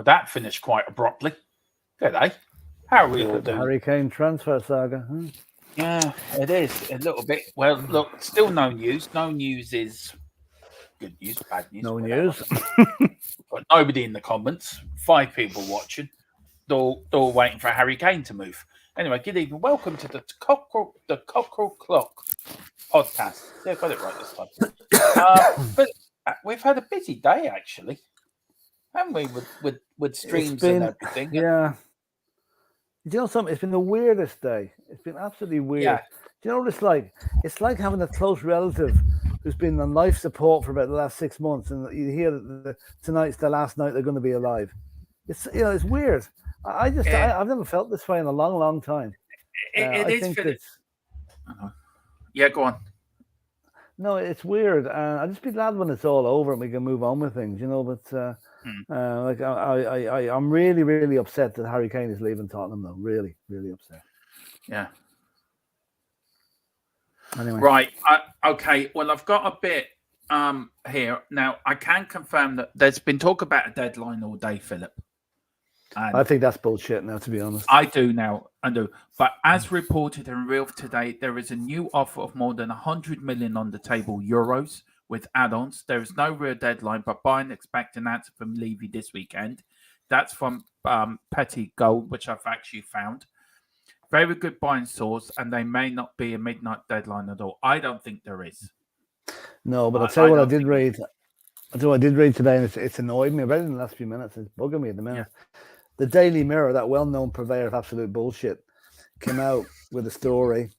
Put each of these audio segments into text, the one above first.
Well, that finished quite abruptly. Did they? How are we going to do? Harry Kane transfer saga. Huh? Yeah, it is a little bit. Well, look, still no news. No news is good news, bad news. No whatever. news. Got nobody in the comments. 5 people watching. They're all waiting for Harry Kane to move. Anyway, good evening. Welcome to the Cockeral Clock podcast. Yeah, got it right this time. But we've had a busy day, actually, haven't we? With streams and everything. Yeah. Do you know something? It's been the weirdest day. It's been absolutely weird. Yeah. Do you know what it's like? It's like having a close relative who's been on life support for about the last 6 months, and you hear that tonight's the last night they're going to be alive. It's it's weird. I've never felt this way in a long, long time. Yeah, go on. No, it's weird. I'll just be glad when it's all over and we can move on with things, But I'm really, really upset that Harry Kane is leaving Tottenham, though. Really, really upset. Yeah. Anyway. Right. Okay. Well, I've got a bit here now. I can confirm that there's been talk about a deadline all day, Philip. And I think that's bullshit now, to be honest. I do now. But as reported in Real today, there is a new offer of more than 100 million on the table euros with add-ons. There is no real deadline, but Bayern expect an answer from Levy this weekend. That's from Petty Gold, which I've actually found. Very good Bayern source, and they may not be a midnight deadline at all. I don't think there is. No, but I'll tell you what I did read. I'll tell you what I did read today, and it's annoyed me. I read it in the last few minutes. It's bugging me at the minute. Yeah. The Daily Mirror, that well-known purveyor of absolute bullshit, came out with a story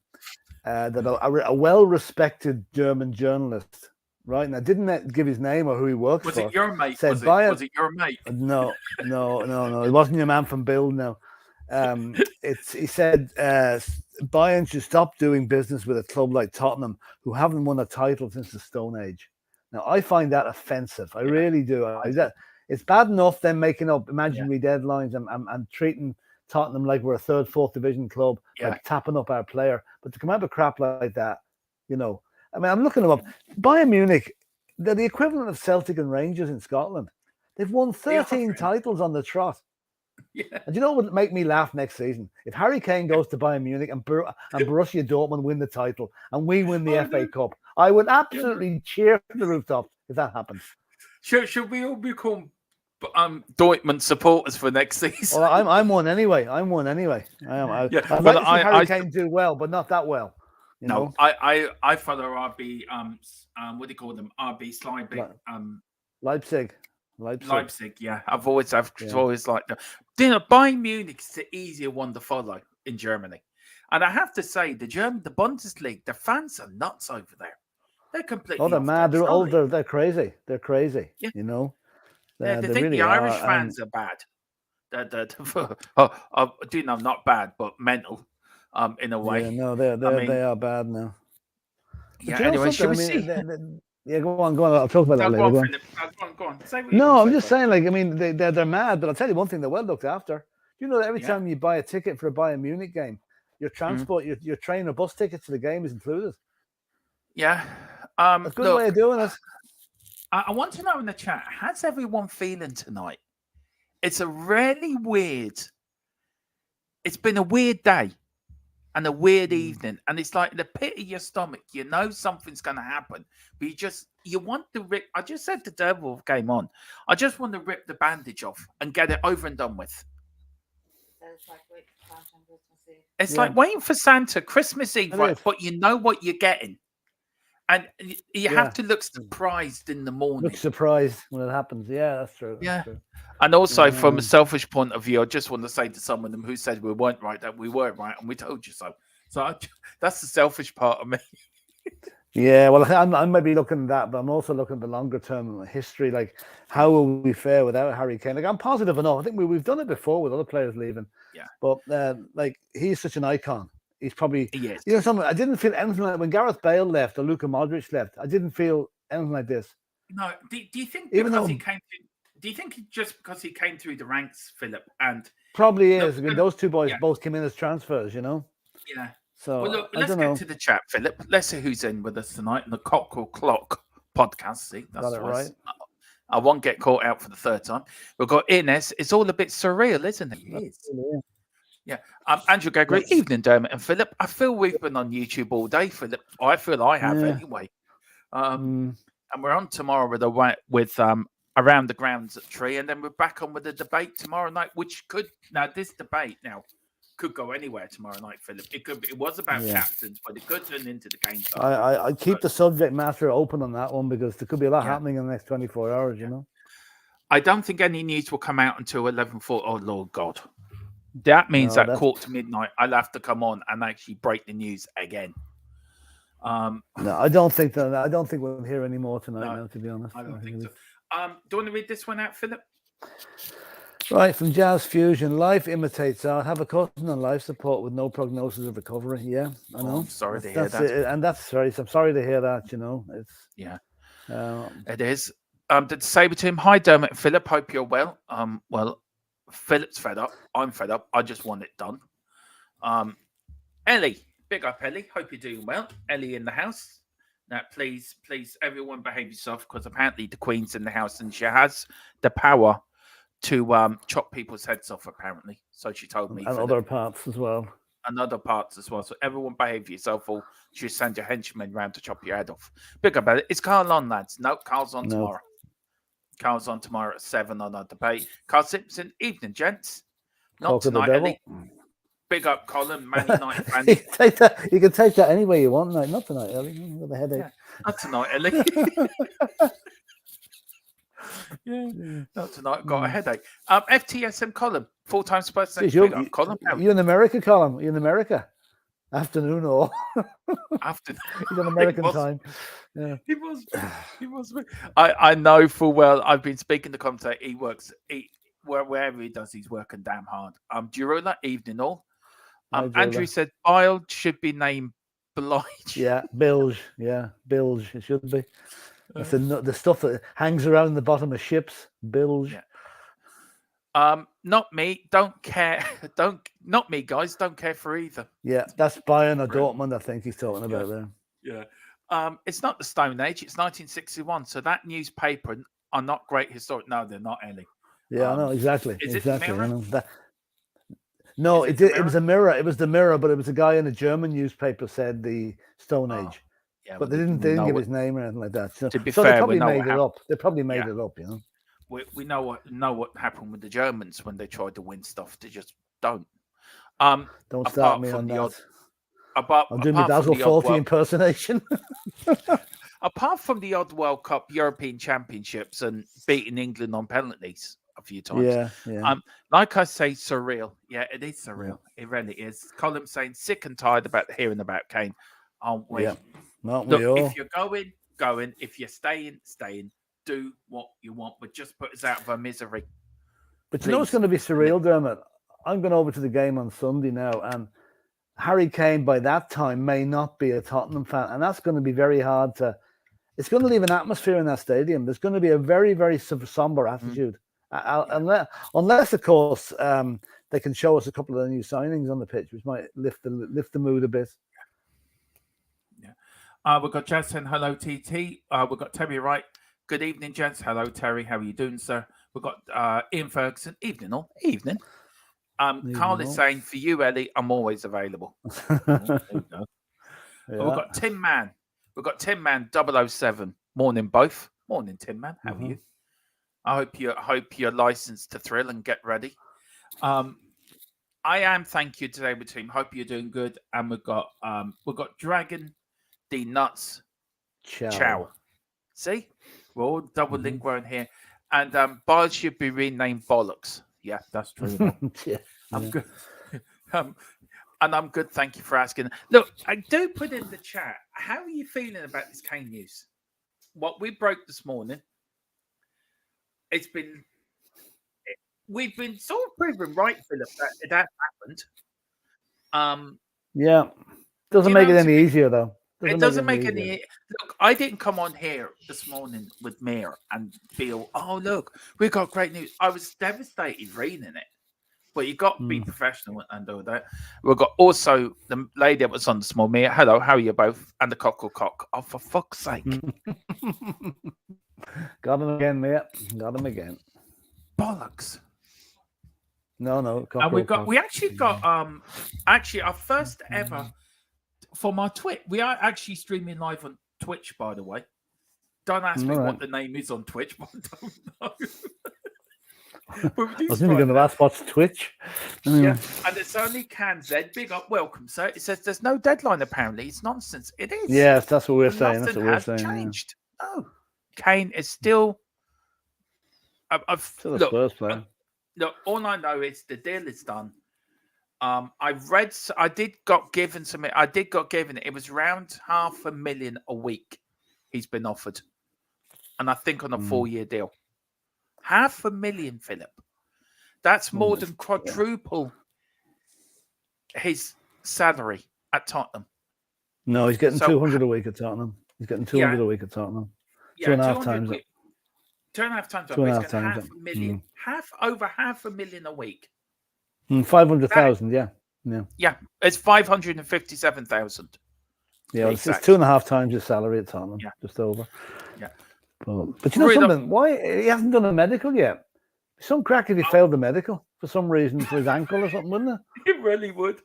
that a well-respected German journalist, right? Now, didn't give his name or who he works for. Was it your mate? Was it your mate? No. It wasn't your man from Bill, no. He said Bayern should stop doing business with a club like Tottenham, who haven't won a title since the Stone Age. Now, I find that offensive. I really do. It's bad enough them making up imaginary deadlines and treating Tottenham like we're a third, fourth division club, like tapping up our player. But to come out with crap like that, I mean, I'm looking them up. Bayern Munich, they're the equivalent of Celtic and Rangers in Scotland. They've won 13 titles on the trot. Yeah. And do you know what would make me laugh next season? If Harry Kane goes to Bayern Munich and Borussia Dortmund win the title and we win the FA Cup, I would absolutely cheer from the rooftops if that happens. Should we all become Dortmund supporters for next season? Well, I'm one anyway. I am. I'd like to see Harry Kane do well, but not that well. You know? I follow RB. What do you call them? RB Leipzig. Leipzig. Yeah. I've always liked them. Bayern Munich is the easier one to follow in Germany, and I have to say, the Bundesliga, the fans are nuts over there. They're completely. Oh, they're mad. They're older. They're crazy. They're crazy. Yeah. They think really the Irish fans are bad. Not bad, but mental, in a way. Yeah, no, they are bad now. Yeah. Anyway, should we see? Go on. I'll talk about that later. Go on. I'm just saying, they're mad, but I'll tell you one thing: they're well looked after. You know that every time you buy a ticket for a Bayern Munich game, your transport, your train or bus ticket to the game is included. Yeah. A good way of doing it. I want to know in the chat, how's everyone feeling tonight? It's been a weird day and a weird evening. And it's like in the pit of your stomach, you know something's going to happen. But you want to rip. I just said the Devil game on. I just want to rip the bandage off and get it over and done with. It's like waiting for Santa, Christmas Eve, right? But you know what you're getting. And you have to look surprised in the morning. Look surprised when it happens. Yeah, that's true. That's true. And also, from a selfish point of view, I just want to say to some of them who said we weren't right, that we weren't right, and we told you so. So that's the selfish part of me. Yeah, well, I might be looking at that, but I'm also looking at the longer term history. Like, how will we fare without Harry Kane? Like, I'm positive enough. I think we've done it before with other players leaving. Yeah. But he's such an icon. He's probably, yes. Something. I didn't feel anything like when Gareth Bale left or Luka Modric left. I didn't feel anything like this. No. Do you think because he came through? Do you think just because he came through the ranks, Philip? And probably is. I mean, those two boys both came in as transfers. Yeah. So look, let's get to the chat, Philip. Let's see who's in with us tonight in the Cockeral Clock podcast. See, that's got it right. I won't get caught out for the third time. We've got Ines. It's all a bit surreal, isn't it? It is. Yeah. Andrew Gregory, evening, Dermot and Philip. I feel we've been on YouTube all day, Philip. I feel I have anyway. And we're on tomorrow with Around the Grounds at Tree, and then we're back on with a debate tomorrow night, which could could go anywhere tomorrow night, Philip. It was about captains, but it could turn into the game. I keep the subject matter open on that one because there could be a lot Yeah. happening in the next 24 hours, you know. I don't think any news will come out until 11:40. Oh, Lord God. That means No, at quarter to midnight, I'll have to come on and actually break the news again. No, I don't think that. I don't think we'll hear any more tonight. No, now, to be honest, I don't think so. Do you want to read this one out, Philip? Right, from Jazz Fusion, life imitates art. Have a cousin on life support with no prognosis of recovery. Yeah, I know. I'm sorry to hear that. And that's very. I'm sorry to hear that. You know, it's it is. Did say to him, "Hi, Dermot and Philip. Hope you're well." Well, Philip's fed up. I'm fed up. I just want it done. Ellie, big up, Ellie. Hope you're doing well. Ellie in the house. Now, please, everyone behave yourself because apparently the Queen's in the house and she has the power to chop people's heads off, apparently. So she told me. And other parts as well. And other parts as well. So everyone behave yourself or she'll send your henchmen round to chop your head off. Big up, Ellie. Is Carl on, lads? No, Carl's on tomorrow. Carl's on tomorrow at 7 on our debate. Carl Simpson, evening, gents. Not tonight, Ellie. Big up, Colin. Man United fan. You can take that any way you want. No, not tonight, Ellie. You've got a headache. Yeah, not tonight, Ellie. Not tonight. Got a headache. FTSM Colin, full-time Spurs. Colin. You in America, Colin? You in America? Afternoon or afternoon? He's on American time. Yeah, he was. I know full well. I've been speaking to commentator. He works. Wherever he does, he's working damn hard. Durula, evening all. Andrew said Bilge should be named Blige. Yeah, Bilge. Yeah, Bilge. It should be. That's the stuff that hangs around the bottom of ships. Bilge. Yeah. Not me. Don't care. Not me, guys. Don't care for either. Yeah, that's Bayern or Dortmund. I think he's talking about there. Yeah. It's not the Stone Age. It's 1961. So that newspaper are not great historic. No, they're not, Ellie. Yeah, I know exactly. Is exactly. it the Mirror? I know that. No, it was a Mirror. It was the Mirror, but it was a guy in a German newspaper said the Stone Age. Yeah, but they didn't give his name or anything like that. So, to be fair, they probably made it up. They probably made it up, you know. We know what happened with the Germans when they tried to win stuff. They just don't. Don't start me on that. I'll do my Dazzle 40 impersonation. Apart from the odd World Cup European Championships and beating England on penalties a few times. Yeah. Like I say, surreal. Yeah, it is surreal. It really is. Colin saying sick and tired about hearing about Kane. Aren't we? Yeah. Not Look, we all. if you're going. If you're staying. Do what you want, but just put us out of our misery. But you know what's going to be surreal, Dermot? I'm going over to the game on Sunday now, and Harry Kane by that time may not be a Tottenham fan, and that's going to be very hard to. It's going to leave an atmosphere in that stadium. There's going to be a very, very somber attitude, unless of course, they can show us a couple of the new signings on the pitch, which might lift the mood a bit. Yeah, we've got Jazz saying hello, TT. We've got Terry Wright. Good evening, gents. Hello, Terry. How are you doing, sir? We've got Ian Ferguson. Evening, all. Evening. Carl is saying, for you, Ellie, I'm always available. There you go. Yeah. We've got Tim Man. We've got Tim Man 007. Morning, both. Morning, Tim Man. How are you? I hope you're licensed to thrill and get ready. I am. Thank you today, with team. Hope you're doing good. And we've got Dragon D Nuts. Ciao. See, we're all double link wearing here. And Bars should be renamed Bollocks. Yeah, that's true. I'm good. And I'm good. Thank you for asking. Look, I do put in the chat. How are you feeling about this Kane news? What we broke this morning. We've been sort of proven right, Philip, that happened. Yeah, doesn't make it any easier though. It doesn't make any. Look, I didn't come on here this morning with Mir and feel, oh look, we got great news. I was devastated reading it, but you got to be professional and do that. We've got also the lady that was on this morning. Mir, hello, how are you both? And the Cockeral. Oh, for fuck's sake! Got him again, mate. Got him again. Bollocks. No. And we actually got our first ever. For my Twitch, we are actually streaming live on Twitch, by the way. Don't ask me what the name is on Twitch, but I don't know. With I these was nearly going to ask what's Twitch. Anyway. Yeah, and it's only Can Z. Big up, welcome, sir. It says there's no deadline. Apparently, it's nonsense. It is. Yes, that's what we're And saying. That's nothing what we're has saying. changed. No, Kane is still. Still a Spurs player. Look, all I know is the deal is done. I've read. I did got given some. I did got given. It was around $500,000 a week. He's been offered, and I think on a 4-year deal. $500,000, Philip. That's more than quadruple his salary at Tottenham. No, he's getting 200 a week at Tottenham. He's getting 200 a week at Tottenham. Yeah, 2.5 times it. 2.5 times. 2.5 times. $500,000. Over $500,000 a week. 500,000. Yeah. Yeah, it's 557,000. Yeah, it's 2.5 times his salary at Tottenham. Yeah. Just over. Yeah. But you know something? Why he hasn't done a medical yet? Some crack if he failed the medical for some reason for his ankle or something, wouldn't it? It really would.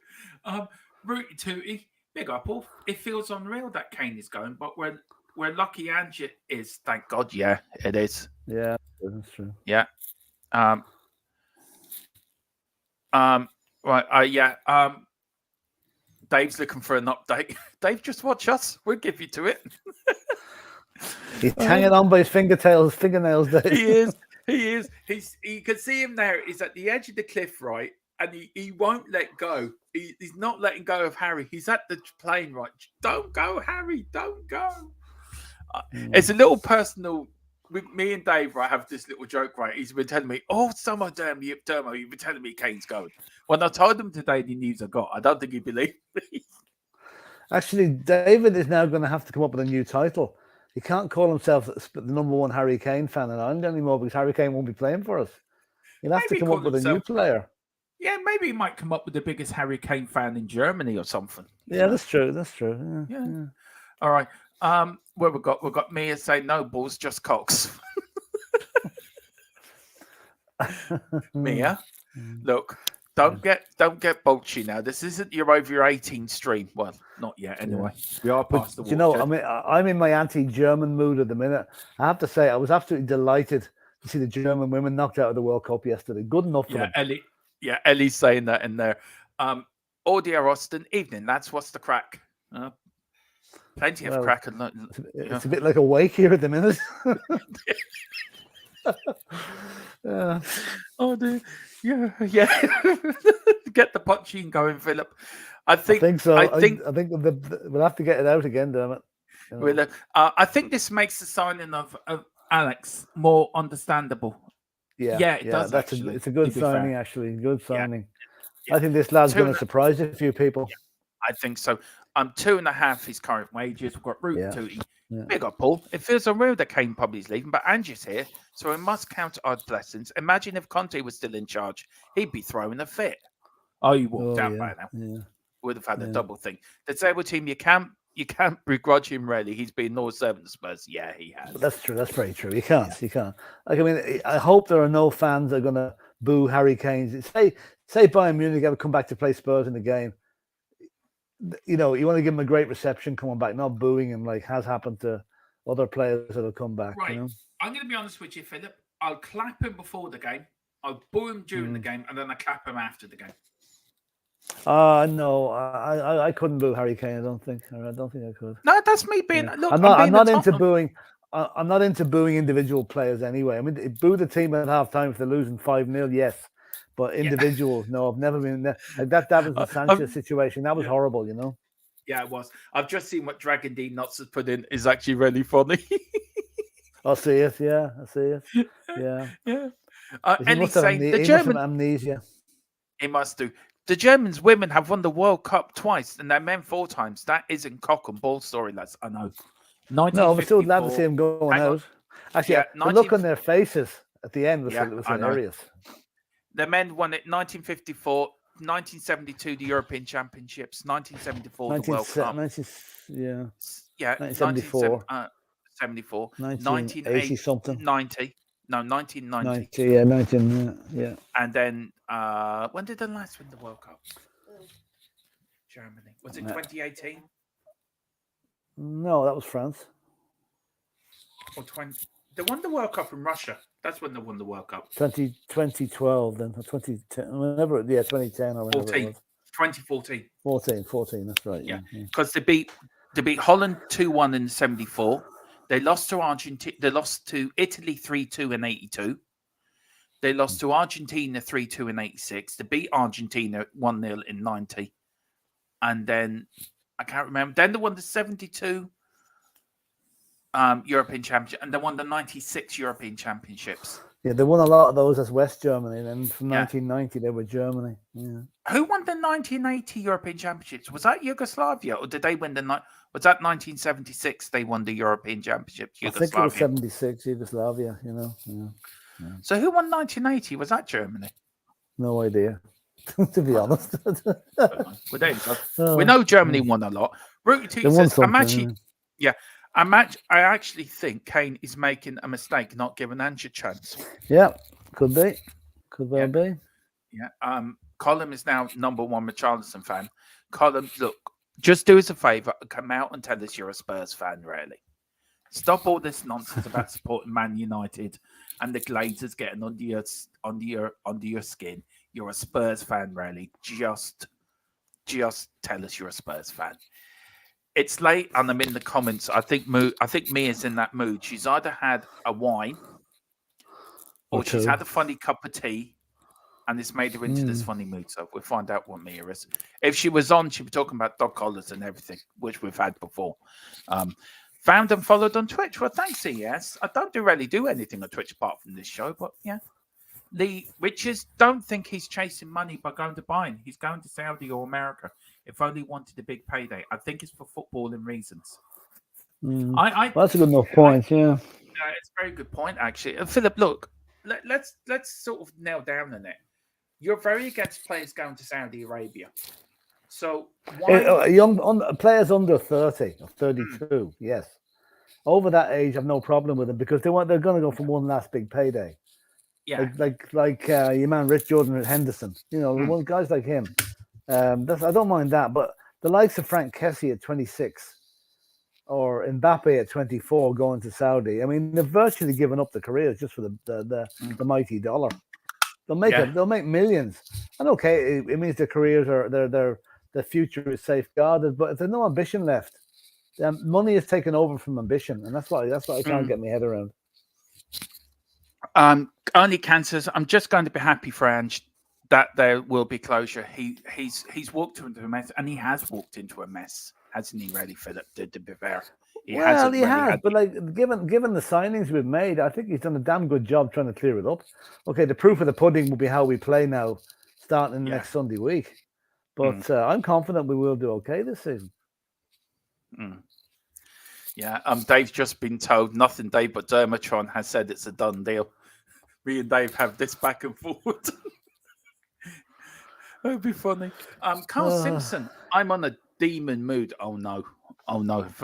Rooty Tooty, big up all. It feels unreal that Kane is going, but we're lucky Angie is, thank God. Yeah, it is. Yeah, that's true. Yeah. Right. Dave's looking for an update. Dave, just watch us. We'll give you to it. He's hanging on by his fingernails, Dave. He is. You can see him there. He's at the edge of the cliff, right? And he won't let go. He's not letting go of Harry. He's at the plane, right? Don't go, Harry. Don't go. It's a little personal. With me and Dave, right, have this little joke, right? He's been telling me, Dermo, you've been telling me Kane's going. When I told him today the news I got, I don't think he believed me. Actually, David is now going to have to come up with a new title. He can't call himself the number one Harry Kane fan in Ireland anymore because Harry Kane won't be playing for us. He'll have to come up with a new player. Yeah, maybe he might come up with the biggest Harry Kane fan in Germany or something. Yeah, that's true. That's true. Yeah. All right. Where we got Mia saying no balls, just cocks. Mia, look, don't get bolchy now. This isn't your over your 18 stream. Well, not yet anyway. We are past the. You know, I mean, I'm in my anti-German mood at the minute. I have to say, I was absolutely delighted to see the German women knocked out of the World Cup yesterday. Good enough for them. Ellie's saying that in there. Audio Austin, evening. That's what's the crack. Plenty of crack. It's a bit like a wake here at the minute. Yeah. Oh, dear. Yeah. Get the punching going, Philip. I think so. I think we'll have to get it out again, damn it. You know. I think this makes the signing of Alex more understandable. Yeah, it does. It's a good signing, actually. Good signing. Yeah. I think this lad's going to surprise a few people. Yeah, I think so. 2.5 his current wages. We've got Root Tooty. Big up, Paul. It feels unreal that Kane probably is leaving, but Angie's here, so we must count our blessings. Imagine if Conte was still in charge. He'd be throwing a fit. Oh, you walked out by now. Yeah. Would have had a double thing. The table team, you can't begrudge him, really. He's been no servant to Spurs. Yeah, he has. But that's true. That's very true. You can't. Like, I mean, I hope there are no fans that are going to boo Harry Kane. Say Bayern Munich ever come back to play Spurs in the game. You know, you want to give him a great reception coming back, not booing him like has happened to other players that have come back. Right. You know? I'm going to be honest with you, Philip. I'll clap him before the game. I'll boo him during the game, and then I clap him after the game. No, I couldn't boo Harry Kane. I don't think I could. No, that's me being. Look, I'm not into booing. I'm not into booing individual players anyway. I mean, boo the team at halftime if they're losing 5-0. Yes. But individuals, no, I've never been there. Like that was the Sanchez situation. That was horrible, you know? Yeah, it was. I've just seen what Dragon D Nuts has put in is actually really funny. I see it, yeah. I see it. Yeah. Yeah. And he's saying the German amnesia. He must do. The Germans women have won the World Cup twice and their men 4 times. That isn't cock and ball story, lads. I know. No, we're still glad to see them going out. Actually, the look on their faces at the end was hilarious. The men won it 1954, 1972, the European Championships, 1974, the World Cup. 1974. 74. 1980 something. 90. No, 1990. 90, yeah. And then, when did the last win the World Cup? Germany. Was it 2018? No, that was France. Or They won the World Cup in Russia. That's when they won the World Cup. 2012 then, or 2010, whenever, 2010 or whenever 14. it was. 2014. 14, that's right. Yeah, Yeah. because they beat Holland 2-1 in '74. They lost to Argentina. They lost to Italy 3-2 in '82. They lost to Argentina 3-2 in '86. They beat Argentina 1-0 in '90, and then I can't remember. Then they won the '72 European Championship, and they won the '96 European Championships. Yeah, they won a lot of those as West Germany. Then from Yeah. 1990, they were Germany. Yeah. Who won the 1980 European Championships? Was that Yugoslavia, or did they win was that 1976 they won the European Championships? I think it was 76, Yugoslavia, Yeah. So who won 1980? Was that Germany? No idea, to be honest. Well, there you go. We know Germany won a lot. Rooty They won says, I something. actually think Kane is making a mistake not giving Ange a chance. Yeah, could be. Could well be. Yeah. Colin is now number one Richarlison fan. Colin, look, just do us a favour and come out and tell us you're a Spurs fan, really. Stop all this nonsense about supporting Man United and the Glazers getting under your skin. You're a Spurs fan, really. Just tell us you're a Spurs fan. It's late and I'm in the comments. I think Mia's in that mood. She's either had a wine or she's had a funny cup of tea and it's made her into this funny mood. So we'll find out what Mia is. If she was on, she'd be talking about dog collars and everything, which we've had before. Found and followed on Twitch. Well, thanks, ES. I don't really do anything on Twitch apart from this show, but yeah. Lee Richards, don't think he's chasing money by going to Bayern. He's going to Saudi or America. If only wanted a big payday. I think it's for footballing reasons. Well, that's a good enough point, yeah. It's a very good point, actually. Philip, look, let's sort of nail down on it. You're very against players going to Saudi Arabia. So why... players under 30 or 32, yes. Over that age, I've no problem with them because they're going to go for one last big payday. Yeah, like your man Rich Jordan at Henderson, guys like him. I don't mind that, but the likes of Frank Kessie at 26 or Mbappe at 24 going to Saudi, I mean, they've virtually given up the careers just for the mighty dollar. They'll make millions, and okay, it means their careers are their future is safeguarded. But if there's no ambition left, money is taken over from ambition, and that's what I can't get my head around. Only cancers. I'm just going to be happy for Ange that there will be closure. He's walked into a mess, and he has walked into a mess, hasn't he? Really, Philip? To be fair, he has. But given the signings we've made, I think he's done a damn good job trying to clear it up. Okay, the proof of the pudding will be how we play now, starting next Sunday week. But I'm confident we will do okay this season. Yeah, Dave's just been told nothing. Dave, but Dermatron has said it's a done deal. Me and Dave have this back and forward. That'd be funny. Carl Simpson, I'm on a demon mood. Oh no.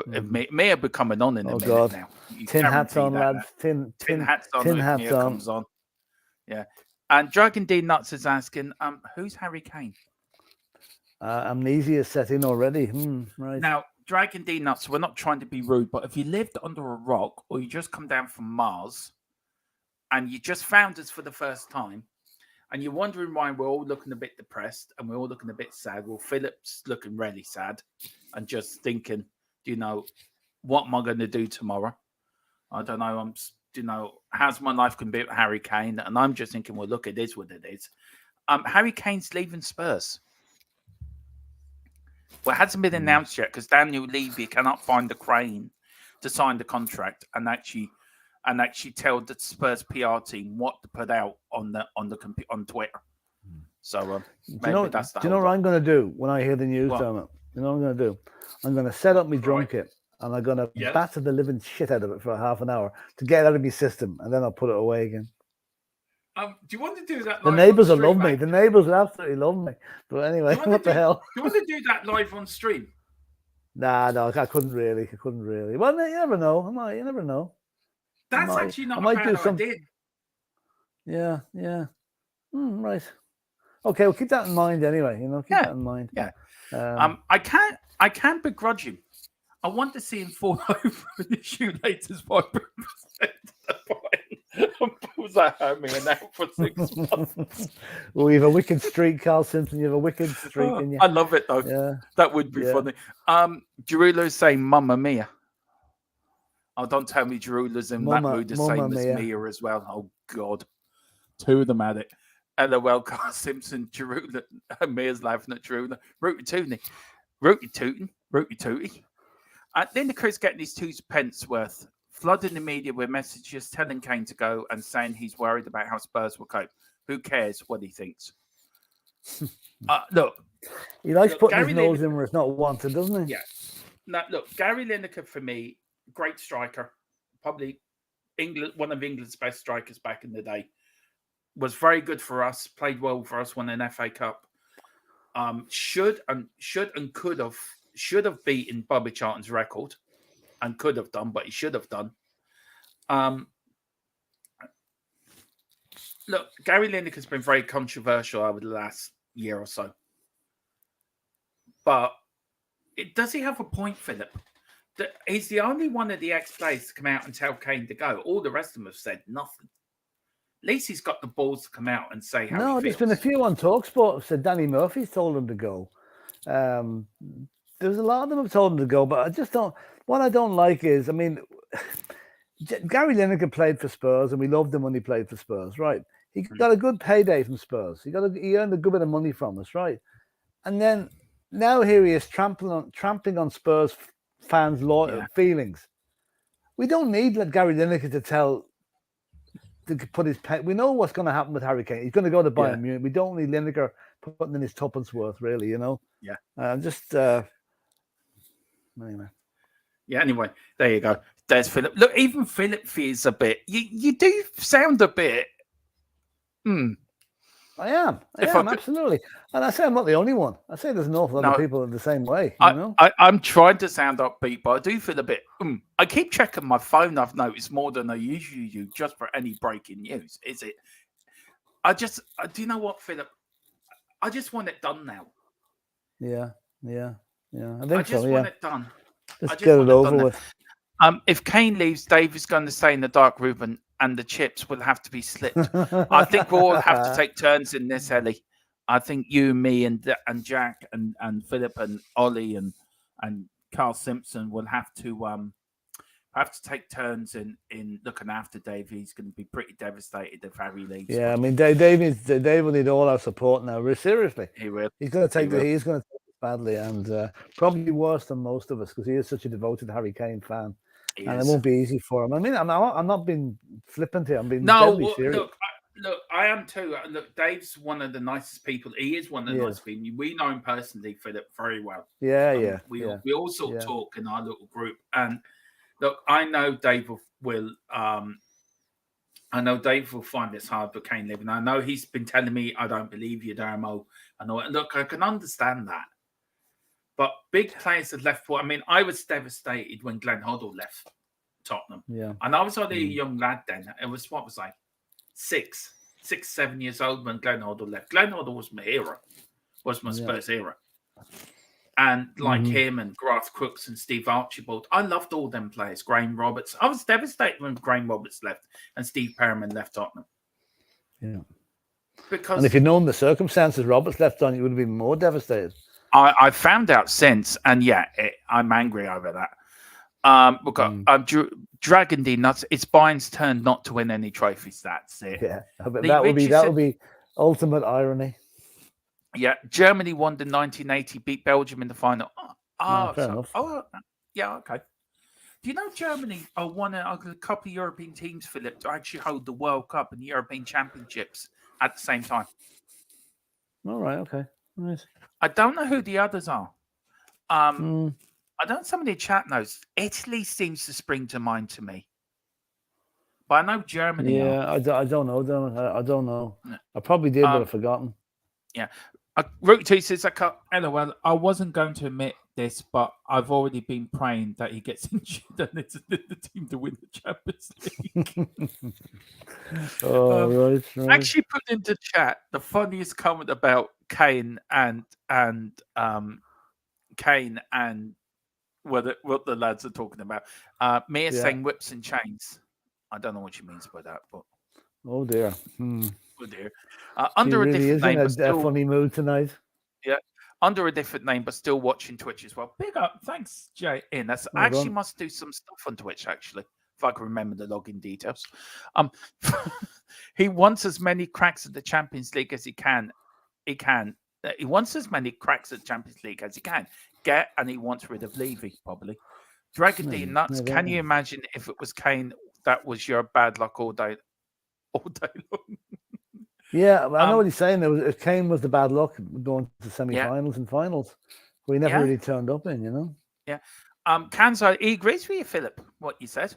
If Mia be coming on in a minute now. Tin hats on, lads. Tin hats on. Tin hats on. Comes on. Yeah. And Dragon D Nuts is asking, who's Harry Kane? Amnesia is set in already. Right. Now, Dragon D Nuts, we're not trying to be rude, but if you lived under a rock or you just come down from Mars and you just found us for the first time and you're wondering why we're all looking a bit depressed and we're all looking a bit sad, well, Philip's looking really sad and just thinking, what am I going to do tomorrow? I don't know. How's my life going to be with Harry Kane? And I'm just thinking, well, look, it is what it is. Harry Kane's leaving Spurs. Well, it hasn't been announced yet because Daniel Levy cannot find the crane to sign the contract and actually tell the Spurs PR team what to put out on Twitter. So that's that. Do you know what I'm going to do when I hear the news, Dermot? You know what I'm going to do? I'm going to set up my drum kit and I'm going to batter the living shit out of it for half an hour to get it out of my system, and then I'll put it away again. Do you want to do that? The neighbours will love me. The neighbours will absolutely love me. But anyway, what the hell? Do you want to do that live on stream? No, I couldn't really. Well, you never know. You never know. That's actually not a bad idea. Yeah. Right. Okay, well, keep that in mind anyway. Keep that in mind. Yeah. I can't begrudge him. I want to see him fall over with his shoelaces 5%. Spurs at home and out for 6 months. Well, you have a wicked streak, Carl Simpson. You have a wicked streak in you. I love it, though. Yeah. That would be funny. Giroud is saying Mamma Mia. Oh, don't tell me Giroud's in that mood the same as Mia as well. Oh, God. Two of them had it. LOL, Carl Simpson, Giroud, Mia's laughing at Giroud. Rooty Tooty. Rooty Tooty. Rooty Tooty. Lineker's getting his 2 pence worth, flooding the media with messages telling Kane to go and saying he's worried about how Spurs will cope. Who cares what he thinks? Look. He likes putting his nose in where it's not wanted, doesn't he? Yeah. Now, look, Gary Lineker, for me, great striker. Probably one of England's best strikers back in the day. Was very good for us. Played well for us. Won an FA Cup. Should and could have beaten Bobby Charlton's record, and could have done, but he should have done. Look, Gary Lineker has been very controversial over the last year or so. But does he have a point, Philip? He's the only one of the ex-players to come out and tell Kane to go. All the rest of them have said nothing. At least he's got the balls to come out and say how he feels. There's been a few on TalkSport said Danny Murphy's told him to go. There's a lot of them have told him to go, but I just don't. What I don't like is, I mean, Gary Lineker played for Spurs, and we loved him when he played for Spurs, right? He got a good payday from Spurs. He earned a good bit of money from us, right? And then now here he is trampling on Spurs fans' feelings. We don't need Gary Lineker to put his pay. We know what's going to happen with Harry Kane. He's going to go to Bayern Munich. We don't need Lineker putting in his tuppence worth, really. You know. Yeah. Anyway. Yeah. Anyway, there you go. There's Philip. Look, even Philip feels a bit. You do sound a bit. I am absolutely. And I say I'm not the only one. I say there's an awful lot of people in the same way. You know? I'm trying to sound upbeat, but I do feel a bit. I keep checking my phone. I've noticed more than I usually do, just for any breaking news. Is it? Do you know what, Philip? I just want it done now. Yeah. I just want it done. Just get it over with. If Kane leaves, Dave is going to stay in the dark room and the chips will have to be slipped. I think we'll all have to take turns in this, Ellie. I think you, me, and Jack and Philip and Ollie and Carl Simpson will have to take turns in looking after Dave. He's going to be pretty devastated if Harry leaves. Yeah, I mean, Dave will need all our support now. Seriously, he will. He's going to take it badly, and probably worse than most of us because he is such a devoted Harry Kane fan. It won't be ezy for him. I mean, I'm not being flippant here. I'm being deadly serious. Look, I am too. Look, Dave's one of the nicest people. He is one of the nicest people. We know him personally, Philip, very well. Yeah. We all sort of talk in our little group. And look, I know Dave will. I know Dave will find this hard for Kane living. I know he's been telling me, "I don't believe you, Darmo." I know. Look, I can understand that. But big players have left. I mean, I was devastated when Glenn Hoddle left Tottenham. Yeah. And I was only a young lad then. It was, 6, 7 years old when Glenn Hoddle left. Glenn Hoddle was my hero, was my Spurs hero. And him and Garth Crooks and Steve Archibald, I loved all them players. Graham Roberts. I was devastated when Graham Roberts left and Steve Perriman left Tottenham. Yeah. And if you'd known the circumstances Roberts left on, you would have been more devastated. I found out since, and I'm angry over that. We've got Dragon D nuts. It's Bayern's turn not to win any trophies. That's it. Yeah, that would be ultimate irony. Yeah, Germany won the 1980, beat Belgium in the final. Fair enough. Yeah, okay. Do you know Germany are one of a couple of European teams, Philip, to actually hold the World Cup and the European Championships at the same time? All right, okay. Nice. I don't know who the others are. I don't. Somebody in chat knows. Italy seems to spring to mind to me, but I know Germany. Yeah, I don't know. I don't know. I probably did, but I've forgotten. Yeah. Root 2 says, LOL, I wasn't going to admit this, but I've already been praying that he gets injured and it's the team to win the Champions League. Right. Actually put into chat the funniest comment about Kane and what the lads are talking about. Mia saying whips and chains. I don't know what she means by that, but Oh dear. Oh dear. He Under a really different is in name, but a still, funny mood tonight. yeah, under a different name, but still watching Twitch as well. Big up, thanks, Jay. In I Well actually done. must do some stuff on Twitch actually, if I can remember the login details. Um, he wants as many cracks at the Champions League as he can. He can. He wants as many cracks at Champions League as he can get, and he wants rid of Levy probably. Dragon D nuts. Maybe. Can you imagine if it was Kane that was your bad luck all day long? Yeah, I know what he's saying. Kane was the bad luck going to semi-finals and finals. We never really turned up in, you know. Yeah. Kanzo, he agrees with you, Philip. What you said.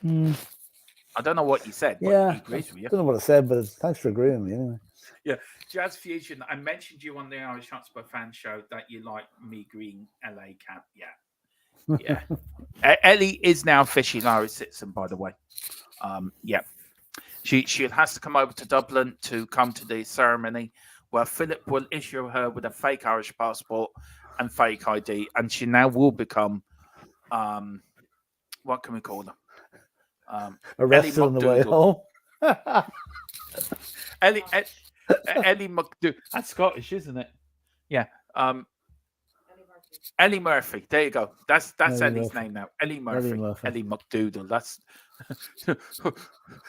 I don't know what you said, but he agrees with you. I don't know what I said, but thanks for agreeing with me anyway. Yeah. Jazz Fusion, I mentioned you on the Irish HOTSPUR fan show that you like me green LA cap. Yeah. Yeah. Ellie is now officially an Irish citizen, by the way. Yeah. She has to come over to Dublin to come to the ceremony where Philip will issue her with a fake Irish passport and fake ID, and she now will become what can we call her? Arrested on the way home. Ellie McDoodle. That's Scottish, isn't it? Yeah. Ellie Murphy. There you go. That's Ellie's name now. Ellie Murphy. Ellie McDoodle. That's.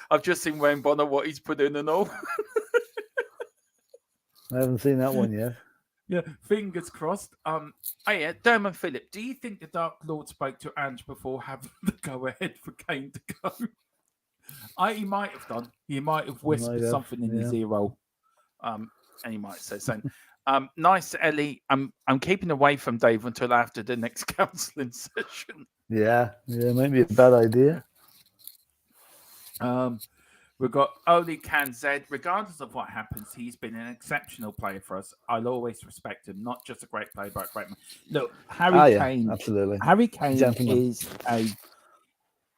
I've just seen Wayne Bonner what he's put in and all. I haven't seen that one yet. Yeah, fingers crossed. Oh yeah, Dermot Phillip. Do you think the Dark Lord spoke to Ange before having the go ahead for Kane to go? He might have done. He might have whispered something in his ear roll. And he might say something. Nice, Ellie. I'm keeping away from Dave until after the next counselling session. Yeah, might be a bad idea. We've got Oli Can Z. Regardless of what happens, he's been an exceptional player for us. I'll always respect him. Not just a great player, but a great man. Look, Harry Kane. Absolutely. Harry Kane is a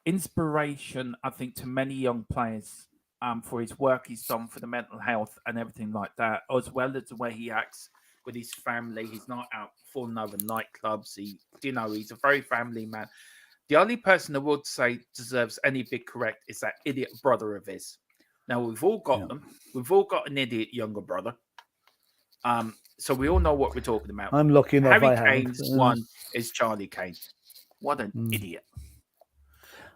inspiration, I think, to many young players. For his work he's done for the mental health and everything like that, as well as the way he acts with his family. He's not out falling over nightclubs. He's a very family man. The only person I would say deserves any big correct is that idiot brother of his. Now, we've all got them. We've all got an idiot younger brother. So we all know what we're talking about. I'm lucky enough Harry Kane's one is Charlie Kane. What an idiot.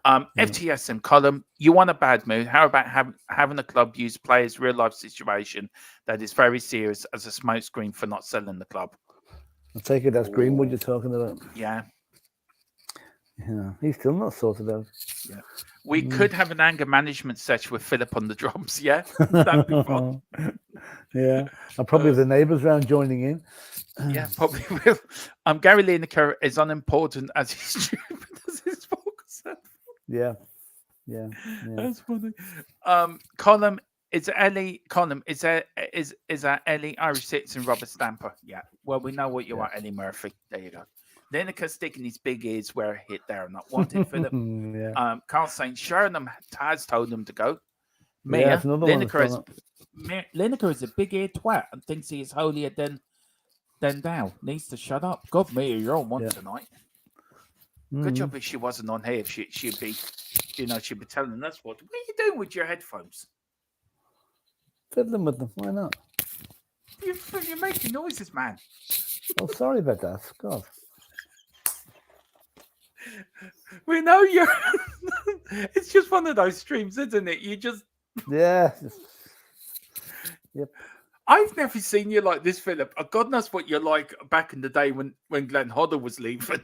FTSM column, you want a bad mood. How about having a club use players' real-life situation that is very serious as a smokescreen for not selling the club? I take it that's Greenwood you're talking about. Yeah. Yeah, he's still not sorted out. Yeah, we could have an anger management session with Philip on the drums. Yeah, that'd be fun. Yeah, and probably the neighbours round joining in. Yeah, probably will. Gary Lineker is unimportant as he's stupid as his focus. Yeah. That's funny. Column is Ellie. Column is that Ellie Irish citizen Robert Stamper? Yeah. Well, we know what you are, Ellie Murphy. There you go. Lineker sticking his big ears where a hit there not wanted, Philip. Carl saying Sheringham has told him to go. Mia, Lineker is a big ear twat and thinks he is holier than thou. Needs to shut up. God, Mia, you're on one tonight. Good job if she wasn't on here. She'd be telling us what are you doing with your headphones? Fiddling with them. Why not? You're making noises, man. Oh, sorry about that. God. We know you're. It's just one of those streams, isn't it? You just. Yeah. Yep. I've never seen you like this, Philip. God knows what you're like back in the day when Glenn Hoddle was leaving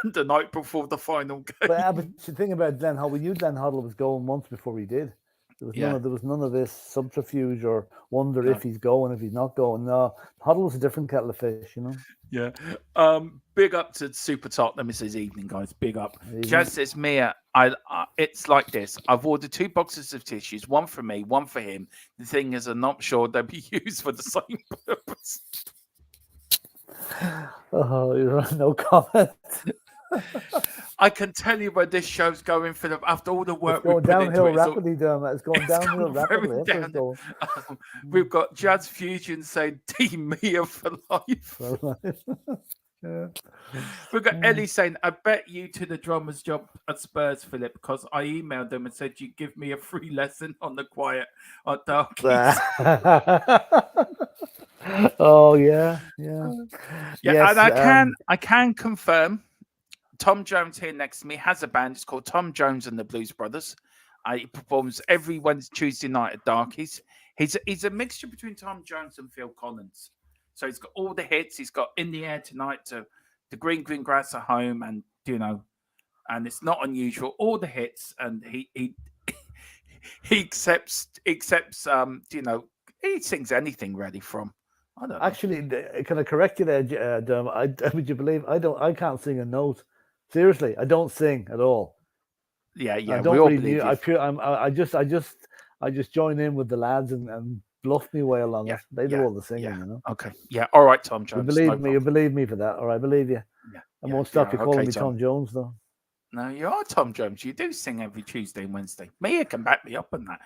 the night before the final game. But the thing about Glenn Hoddle, we knew Glenn Hoddle was going months before he did. There was none of this subterfuge or wonder if he's going, if he's not going. No, Hoddle was a different kettle of fish, you know. Yeah. Big up to Super Tottenham. It says evening, guys. Big up. Jazz says, Mia, it's like this. I've ordered 2 boxes of tissues, one for me, one for him. The thing is, I'm not sure they'll be used for the same purpose. Oh, you're right. No comment. I can tell you where this show's going, Philip. After all the work we've put downhill into it, rapidly, Dermot. It's going downhill rapidly. We've got Jazz Fusion saying Team Mia for life. We've got Ellie saying, I bet you to the drummer's job at Spurs, Philip, because I emailed them and said you'd give me a free lesson on the quiet at Darkies. Oh yeah, yeah. Yeah, Yes, and I can confirm Tom Jones here next to me has a band. It's called Tom Jones and the Blues Brothers. He performs every Wednesday, Tuesday night at Darkies. He's a mixture between Tom Jones and Phil Collins. So he's got all the hits. He's got In the Air Tonight to The Green Green Grass at Home, and and it's not unusual. All the hits, and he he accepts he sings anything really from. I don't know. Actually, can I correct you there, Dermot? Would you believe I can't sing a note. Seriously, I don't sing at all. Yeah, I don't really believe I just join in with the lads and bluff me way along it. They do all the singing, you know. Okay. Yeah. All right, Tom Jones. You believe me for that. All right, I believe you. Yeah. I won't stop you calling me Tom Jones, though. No, you are Tom Jones. You do sing every Tuesday and Wednesday. Mia can back me up on that.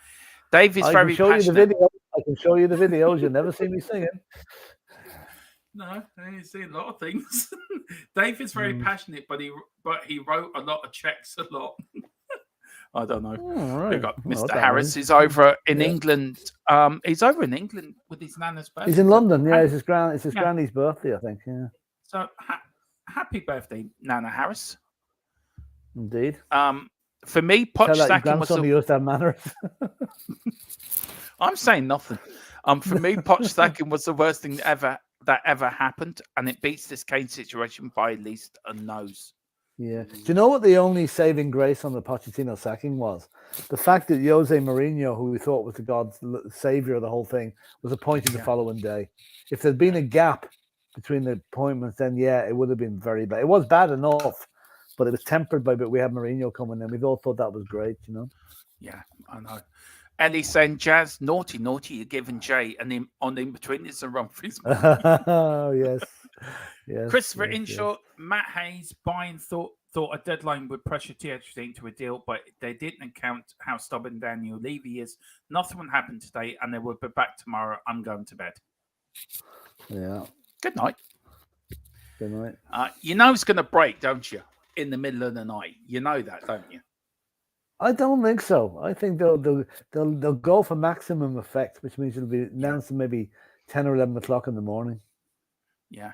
Dave is very passionate. I can show you the videos. You'll never see me singing. No, I see a lot of things. Dave is very passionate, but he wrote a lot of checks a lot. I don't know. Right. We've got Mr. Harris is over in England. He's over in England with his nana's birthday. He's in London. Yeah, it's his granny's birthday, I think. Yeah. So happy birthday, Nana Harris. Indeed. For me, Poch Stacking was used to have manners. I'm saying nothing. For me, Poch Stacking was the worst thing that ever happened, and it beats this Kane situation by at least a nose. Yeah. Do you know what the only saving grace on the Pochettino sacking was? The fact that Jose Mourinho, who we thought was the God's savior of the whole thing, was appointed the following day. If there'd been a gap between the appointments, then it would have been very bad. It was bad enough, but it was tempered by we had Mourinho coming in. We all thought that was great, you know. Yeah, I know. Ellie saying, Jazz, naughty, you're giving Jay, and in between is a run for his money. Oh, yes. Yes, Christopher Inshaw, Matt Hayes, buying thought a deadline would pressure THC into a deal, but they didn't account how stubborn Daniel Levy is. Nothing will happen today, and they will be back tomorrow. I'm going to bed. Yeah. Good night. Good night. You know it's going to break, don't you? In the middle of the night. You know that, don't you? I don't think so. I think they'll go for maximum effect, which means it'll be announced maybe 10 or 11 o'clock in the morning. Yeah.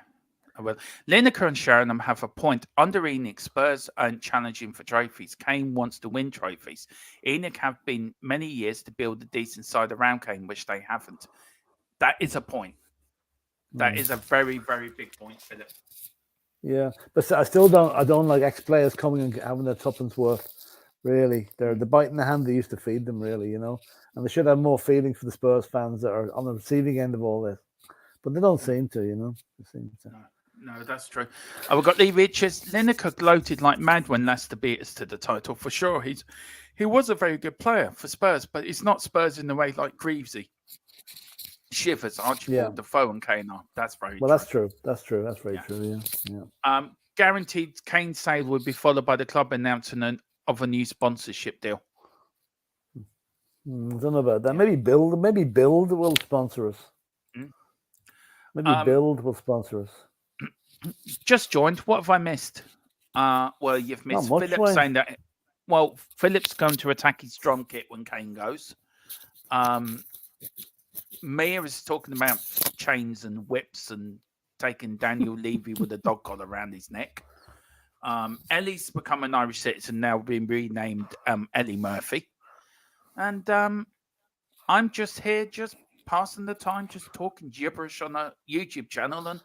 Well, Lineker and Sheringham have a point. Under Enoch, Spurs aren't challenging for trophies. Kane wants to win trophies. Enoch have been many years to build a decent side around Kane, which they haven't. That is a point. That is a very, very big point, Philip. Yeah, but I don't like ex-players coming and having their tuppence worth. Really, they're the bite in the hand they used to feed them. Really, you know, and they should have more feeling for the Spurs fans that are on the receiving end of all this. But they don't seem to, you know. They seem to. No, that's true. We've got Lee Richards. Lineker gloated like mad when Leicester beat us to the title. For sure, he was a very good player for Spurs, but it's not Spurs in the way like Greavesy, Shivers, Archibald, Defoe, and Kane are. That's very true. That's true. That's true. That's very true. Yeah. Guaranteed Kane sale would be followed by the club announcement of a new sponsorship deal. I don't know about that. Maybe Build will sponsor us. Maybe Build will sponsor us. Just joined. What have I missed? Well, you've missed Philip saying that. Well, Philip's going to attack his drum kit when Kane goes. Mia is talking about chains and whips and taking Daniel Levy with a dog collar around his neck. Ellie's become an Irish citizen now, being renamed Ellie Murphy. And I'm just here, just passing the time, just talking gibberish on a YouTube channel and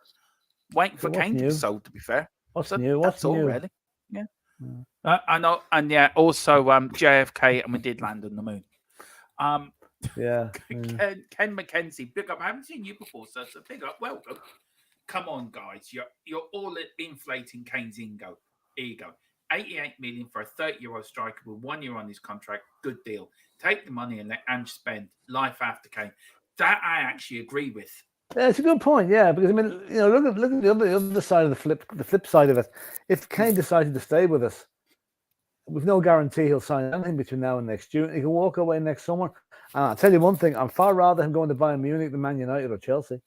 waiting for Kane to be sold, to be fair. What's new? What's all, new? Really. Yeah. I know. And also JFK, and we did land on the moon. Ken McKenzie, big up. I haven't seen you before, sir, so big up. Welcome. Come on, guys. You're all inflating Kane's ego. 88 million for a 30-year-old striker with 1 year on his contract. Good deal. Take the money and let Ange spend. Life after Kane. That I actually agree with. Yeah, it's a good point. Yeah, because I mean, you know, look at the other side of the flip side of it. If Kane decided to stay with us, with no guarantee he'll sign anything between now and next June, he can walk away next summer. And I'll tell you one thing: I'm far rather him going to Bayern Munich than Man United or Chelsea.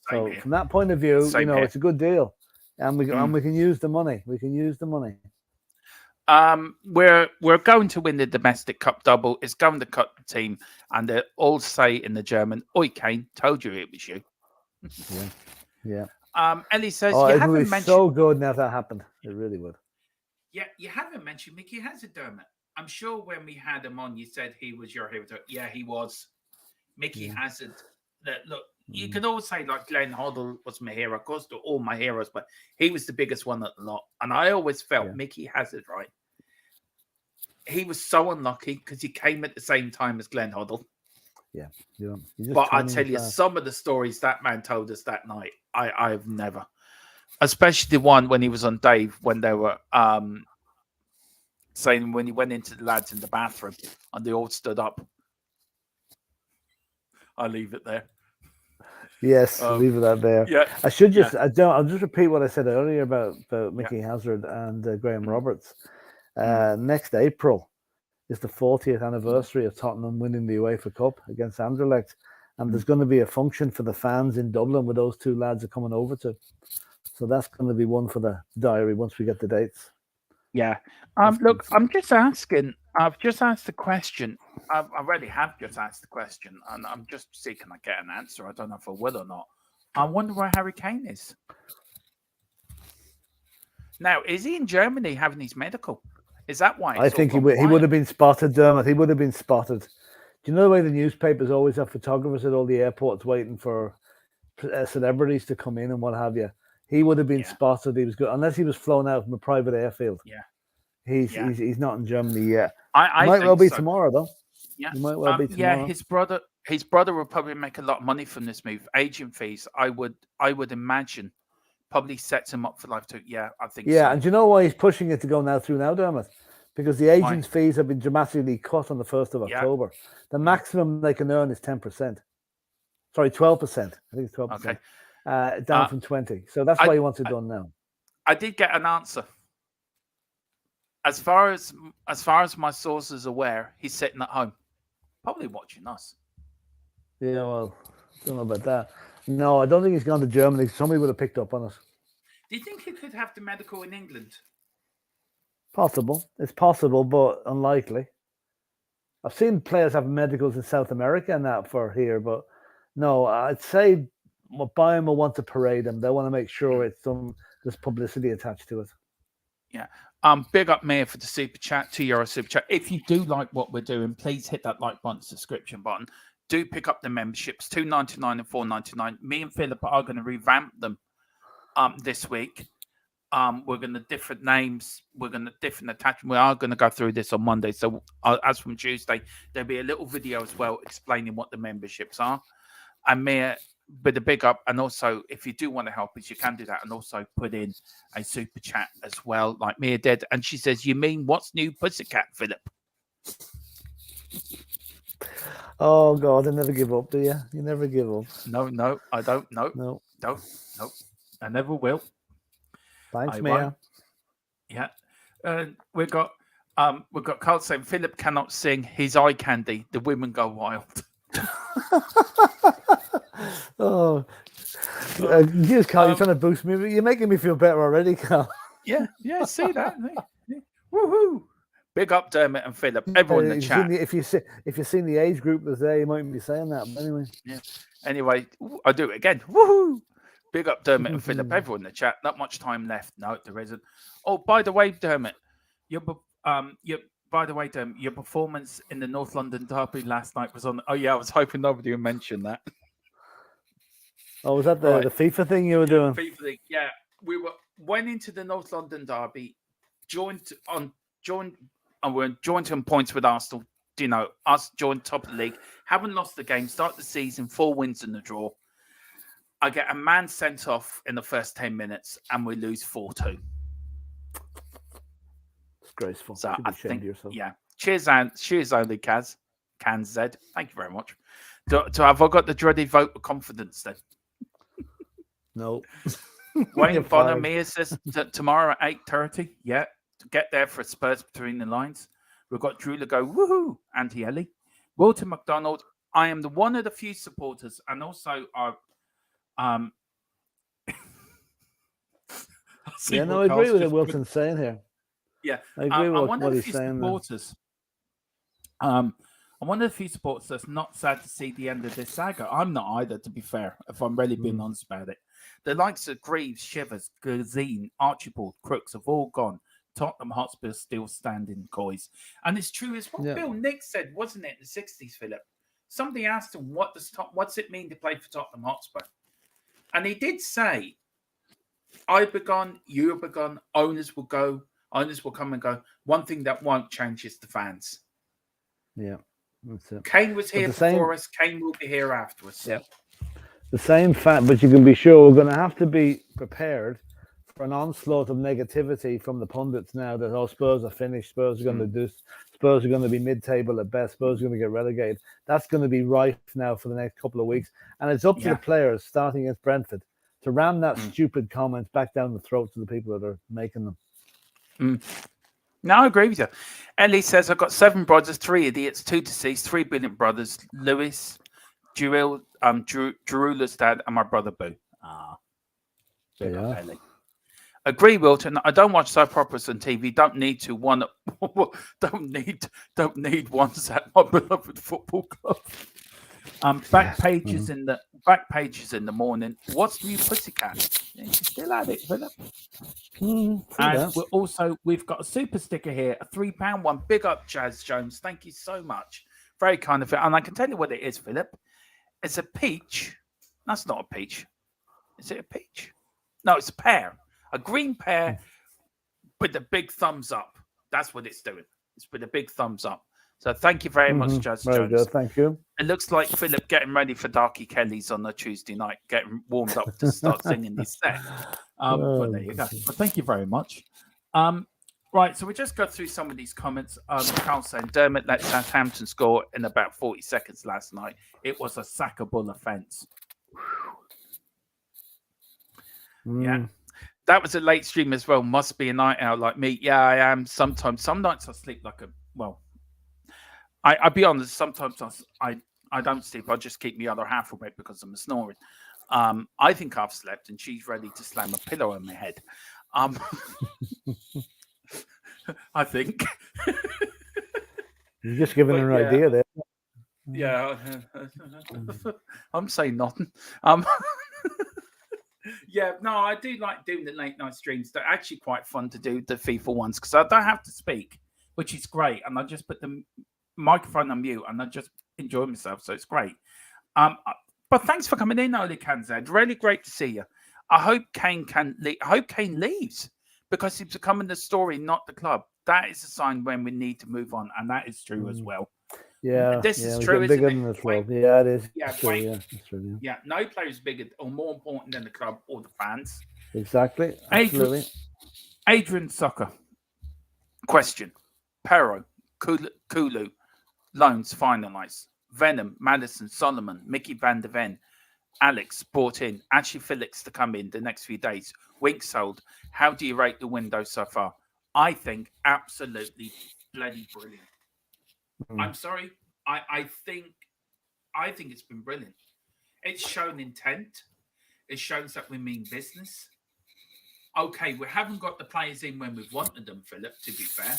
So from that point of view, it's a good deal. and we can use the money. We can use the money. We're going to win the domestic cup double. It's going to cut the team, and they all say in the German, "Oi, Kane, told you it was you." Yeah. Ellie says Oh, you it would haven't be mentioned. so good now if that happened. It really would. Yeah, you haven't mentioned Mickey Hazard, Dermot. I'm sure when we had him on, you said he was your hero. Yeah, he was. Mickey Hazard. Look, you can always say like Glenn Hoddle was my hero. Of course, they're all my heroes, but he was the biggest one at the lot. And I always felt Mickey Hazard, right? He was so unlucky because he came at the same time as Glenn Hoddle. Yeah. But I tell you, some of the stories that man told us that night, I've never. Especially the one when he was on Dave, when they were saying when he went into the lads in the bathroom and they all stood up. I'll leave it there. Yes, leave it out there. Yeah, I should just I'll just repeat what I said earlier about Mickey Hazard and Graham Roberts. Next April is the 40th anniversary of Tottenham winning the UEFA Cup against Anderlecht, and there's going to be a function for the fans in Dublin where those two lads are coming over to. So that's going to be one for the diary once we get the dates. Yeah. Look, I'm just asking. I've just asked the question. I already have just asked the question, and I'm just see can I get an answer. I don't know if I will or not. I wonder where Harry Kane is. Now, is he in Germany having his medical? Is that why? I think he would have been spotted, Dermot. He would have been spotted. Do you know the way the newspapers always have photographers at all the airports waiting for celebrities to come in and what have you? He would have been spotted. He was good, unless he was flown out from a private airfield. Yeah, he's not in Germany yet. I might well be tomorrow though. Yeah, he might well be tomorrow. Yeah, his brother will probably make a lot of money from this move. Agent fees, I would imagine, probably sets him up for life too. Yeah, I think. Yeah, so. And do you know why he's pushing it to go now, Dermot? Because the agent's fees have been dramatically cut on the 1st of October. The maximum they can earn is 10%. Sorry, 12%. I think it's 12%. Okay. Down from 20. So that's why he wants it done now. I did get an answer. As far as my sources are aware, he's sitting at home, probably watching us. Yeah, well, don't know about that. No, I don't think he's gone to Germany. Somebody would have picked up on us. Do you think he could have the medical in England? Possible. It's possible, but unlikely. I've seen players have medicals in South America and that for here, but no, I'd say Bayern will want to parade him. They want to make sure there's publicity attached to it. Yeah. Big up Mayor for the super chat, €2 super chat. If you do like what we're doing, please hit that like button, subscription button. Do pick up the memberships, $2.99 and $4.99. Me and Philip are going to revamp them this week. We're going to different names. We're going to different attachments. We are going to go through this on Monday. So as from Tuesday, there'll be a little video as well explaining what the memberships are. And Mia, with a big up, and also if you do want to help us, you can do that, and also put in a super chat as well, like Mia did. And she says, "You mean what's new, Pussycat, Philip?" Oh God, I never give up, do you? You never give up. No, I don't. No, I never will. Thanks, Mia. Yeah, we've got Carl saying Philip cannot sing. His eye candy. The women go wild. Oh, yes, Carl, you're trying to boost me. You're making me feel better already, Carl. Yeah, see that? Yeah. Woohoo! Big up Dermot and Philip. Everyone in the chat. If you've seen the age group that's there, you might be saying that. But anyway. Yeah. Anyway, I'll do it again. Woohoo! Big up Dermot and Philip. Everyone in the chat. Not much time left. No, there isn't. Oh, by the way, Dermot, your performance in the North London Derby last night was on. Oh yeah, I was hoping nobody would mention that. Oh, was that the FIFA thing you were doing? FIFA thing. Yeah, we went into the North London Derby, joined on points with Arsenal. You know, us joined top of the league. Haven't lost the game. Start the season 4 wins and a draw. I get a man sent off in the first 10 minutes, and we lose 4-2. Disgraceful. So I think, cheers only, Kaz. Can Z. Thank you very much. Have I got the dreaded vote of confidence then? No. Wayne Bonamia says tomorrow at 8:30. Yeah, to get there for Spurs between the lines. We've got Drew to go, woohoo, Auntie Ellie. Walter McDonald, I am the one of the few supporters, and also see Yeah, no, what I agree Carl's with what just put. Wilson's saying here. Yeah, I agree I'm with one what of the he's few saying there. supporters. I'm one of the few supporters that's not sad to see the end of this saga. I'm not either, to be fair, if I'm really being honest about it. The likes of Greaves, Shivers, Gazine, Archibald, Crooks have all gone. Tottenham Hotspur still standing, coys. And it's true as what Yeah. Bill Nick said, wasn't it, in the 60s, Philip? Somebody asked him, what's it mean to play for Tottenham Hotspur? And he did say, I've begun, you have begun, owners will go, owners will come and go. One thing that won't change is the fans. Yeah, that's it. Kane was here the before same- us. Kane will be here after us. Yeah. The same fact, but you can be sure we're going to have to be prepared for an onslaught of negativity from the pundits now that Spurs are finished, Spurs are going to do, Spurs are going to be mid-table at best, Spurs are going to get relegated. That's going to be rife now for the next couple of weeks, and it's up to the players starting against Brentford to ram that stupid comment back down the throats of the people that are making them. No, I agree with you. Ellie says, I've got 7 brothers, 3 idiots, 2 deceased, 3 brilliant brothers. Lewis, Jerula's dad, and my brother Boo. Big up, Ellie. Agree, Wilton. I don't watch soap operas on TV. Don't need to. Don't need ones at my beloved football club. Back pages in the morning. What's new, Pussycat? Yeah, you're still at it, Philip. And we've got a super sticker here, a £3 one. Big up, Jazz Jones. Thank you so much. Very kind of it. And I can tell you what it is, Philip. It's a peach. That's not a peach. Is it a peach? No, it's a pear. A green pear with a big thumbs up. That's what it's doing. It's with a big thumbs up. So thank you very much, Jazz Jones. Very good, thank you. It looks like Philip getting ready for Darky Kelly's on a Tuesday night, getting warmed up to start singing his set. But there you go. But thank you very much. Right, so we just got through some of these comments. Carl saying Dermot let Southampton score in about 40 seconds last night. It was a sackable offence. Yeah. That was a late stream as well. Must be a night out like me. Yeah, I am. Sometimes. Some nights I sleep like a... Well, I'll be honest. Sometimes I don't sleep. I just keep the other half awake because I'm snoring. I think I've slept and she's ready to slam a pillow on my head. I think. You're just giving her an idea there. Yeah. I'm saying nothing. Yeah, no, I do like doing the late night streams. They're actually quite fun to do, the FIFA ones, because I don't have to speak, which is great. And I just put the microphone on mute and I just enjoy myself. So it's great. But thanks for coming in, Oli Kanzad. Really great to see you. I hope Kane leaves because he's becoming the story, not the club. That is a sign when we need to move on. And that is true as well. Yeah, this is true, isn't it? Yeah, it is. Yeah, true, it's true, yeah, no player is bigger or more important than the club or the fans. Exactly. Absolutely. Adrian Sucker. Question. Pero, Kulu, loans finalised. Venom, Madison, Solomon, Mickey van der Ven, Alex brought in. Ashley Felix to come in the next few days. Wink sold. How do you rate the window so far? I think absolutely bloody brilliant. I'm sorry. I think it's been brilliant. It's shown intent. It shows that we mean business. Okay, we haven't got the players in when we've wanted them, Philip, to be fair.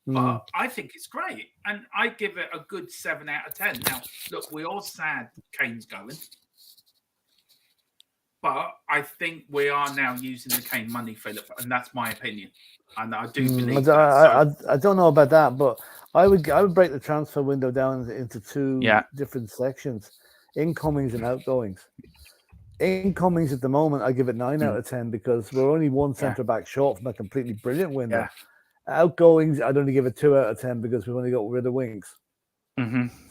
But I think it's great. And I give it a good 7 out of 10. Now, look, we're all sad Kane's going. But I think we are now using the Kane money, Philip, and that's my opinion. And I do believe that. I don't know about that, but I would break the transfer window down into two different sections: incomings and outgoings. Incomings at the moment, I give it 9 out of 10 because we're only one centre back short from a completely brilliant window. Yeah. Outgoings, I'd only give it 2 out of 10 because we've only got rid of wings.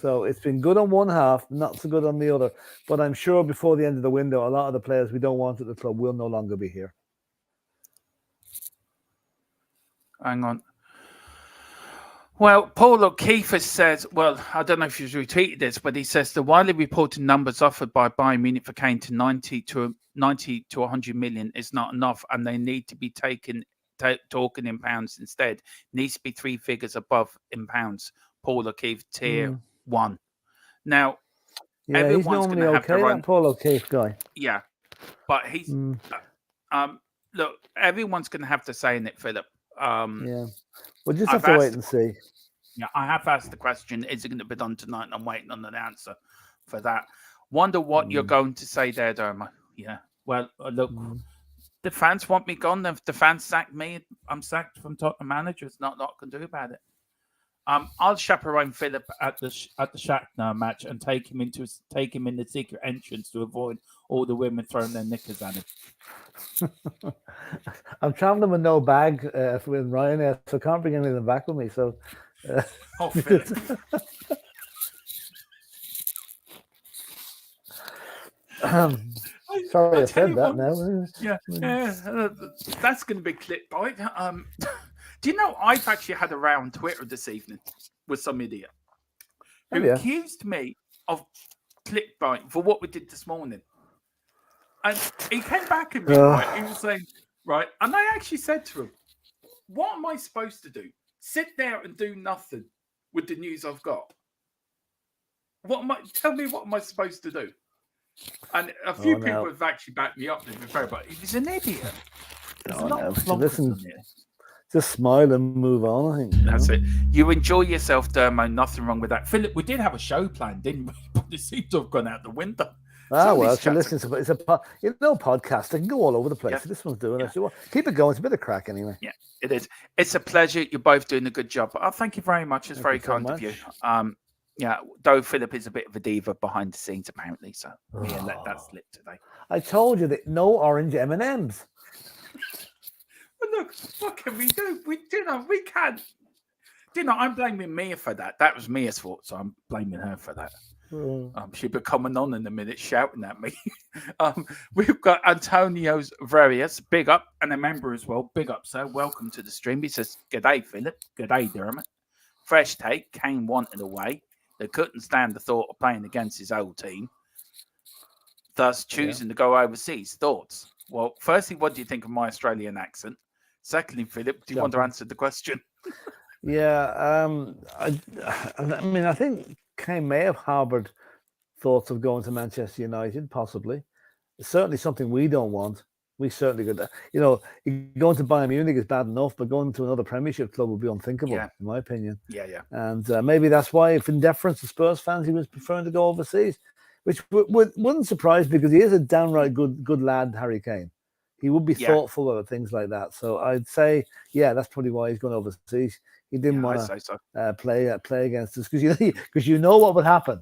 So it's been good on one half, not so good on the other. But I'm sure before the end of the window, a lot of the players we don't want at the club will no longer be here. Hang on. Well, Paul O'Keefe says, well, I don't know if he's retweeted this, but he says the widely reported numbers offered by Bayern Munich for Kane to 90 to 100 million is not enough, and they need to be talking in pounds instead. Needs to be 3 figures above in pounds. Paul O'Keefe, tier 1. Now, everyone's going to have okay, their own. That Paul O'Keefe guy. Yeah, but he's look, everyone's going to have to say in it, Philip. Yeah, we'll just I've have to wait asked, and see. yeah, I have asked the question: is it going to be done tonight? And I'm waiting on an answer for that. Wonder what you're going to say there, Dermo. Yeah. Well, look, the fans want me gone. If the fans sack me, I'm sacked from Tottenham manager. It's not can do about it. I'll chaperone Philip at the Shakhtar match and take him in the secret entrance to avoid all the women throwing their knickers at him. I'm traveling with no bag with Ryanair, so I can't bring anything back with me. So, oh, Philip. Sorry, I said that now. Yeah, that's going to be clickbait. Do you know I've actually had a row on Twitter this evening with some idiot who accused me of clickbait for what we did this morning, and he came back at me. Right, he was saying, right, and I actually said to him, "What am I supposed to do? Sit there and do nothing with the news I've got? Tell me what am I supposed to do?" And a few people have actually backed me up, to be fair, but he's an idiot. Listen, just smile and move on, I think. That's it. You enjoy yourself, Dermo. Nothing wrong with that. Philip, we did have a show planned, didn't we? But it seems to have gone out the window. Well, so listen, it's a podcast. It can go all over the place. Yeah. This one's doing it. So keep it going. It's a bit of crack anyway. Yeah, it is. It's a pleasure. You're both doing a good job. Thank you very much. It's very kind of you. Yeah, though Philip is a bit of a diva behind the scenes, apparently. So let that slip today. I told you that no orange M&Ms. But look, what can we do? We can't. I'm blaming Mia for that. That was Mia's fault, so I'm blaming her for that. She'll be coming on in a minute shouting at me. We've got Antonio's Various, big up, and a member as well. Big up, sir. Welcome to the stream. He says, "G'day, Philip. G'day, Dermot. Fresh take. Kane wanted away. They couldn't stand the thought of playing against his old team, thus choosing to go overseas. Thoughts?" Well, firstly, what do you think of my Australian accent? Secondly, Philip, do you want to answer the question? Yeah, I mean, I think Kane may have harboured thoughts of going to Manchester United, possibly. It's certainly something we don't want. We certainly could, going to Bayern Munich is bad enough, but going to another Premiership club would be unthinkable, in my opinion. Yeah. And maybe that's why, if in deference to Spurs fans, he was preferring to go overseas, which wouldn't surprise me because he is a downright good lad, Harry Kane. He would be thoughtful about things like that. So I'd say, that's probably why he's going overseas. He didn't want to play against us because you know what would happen.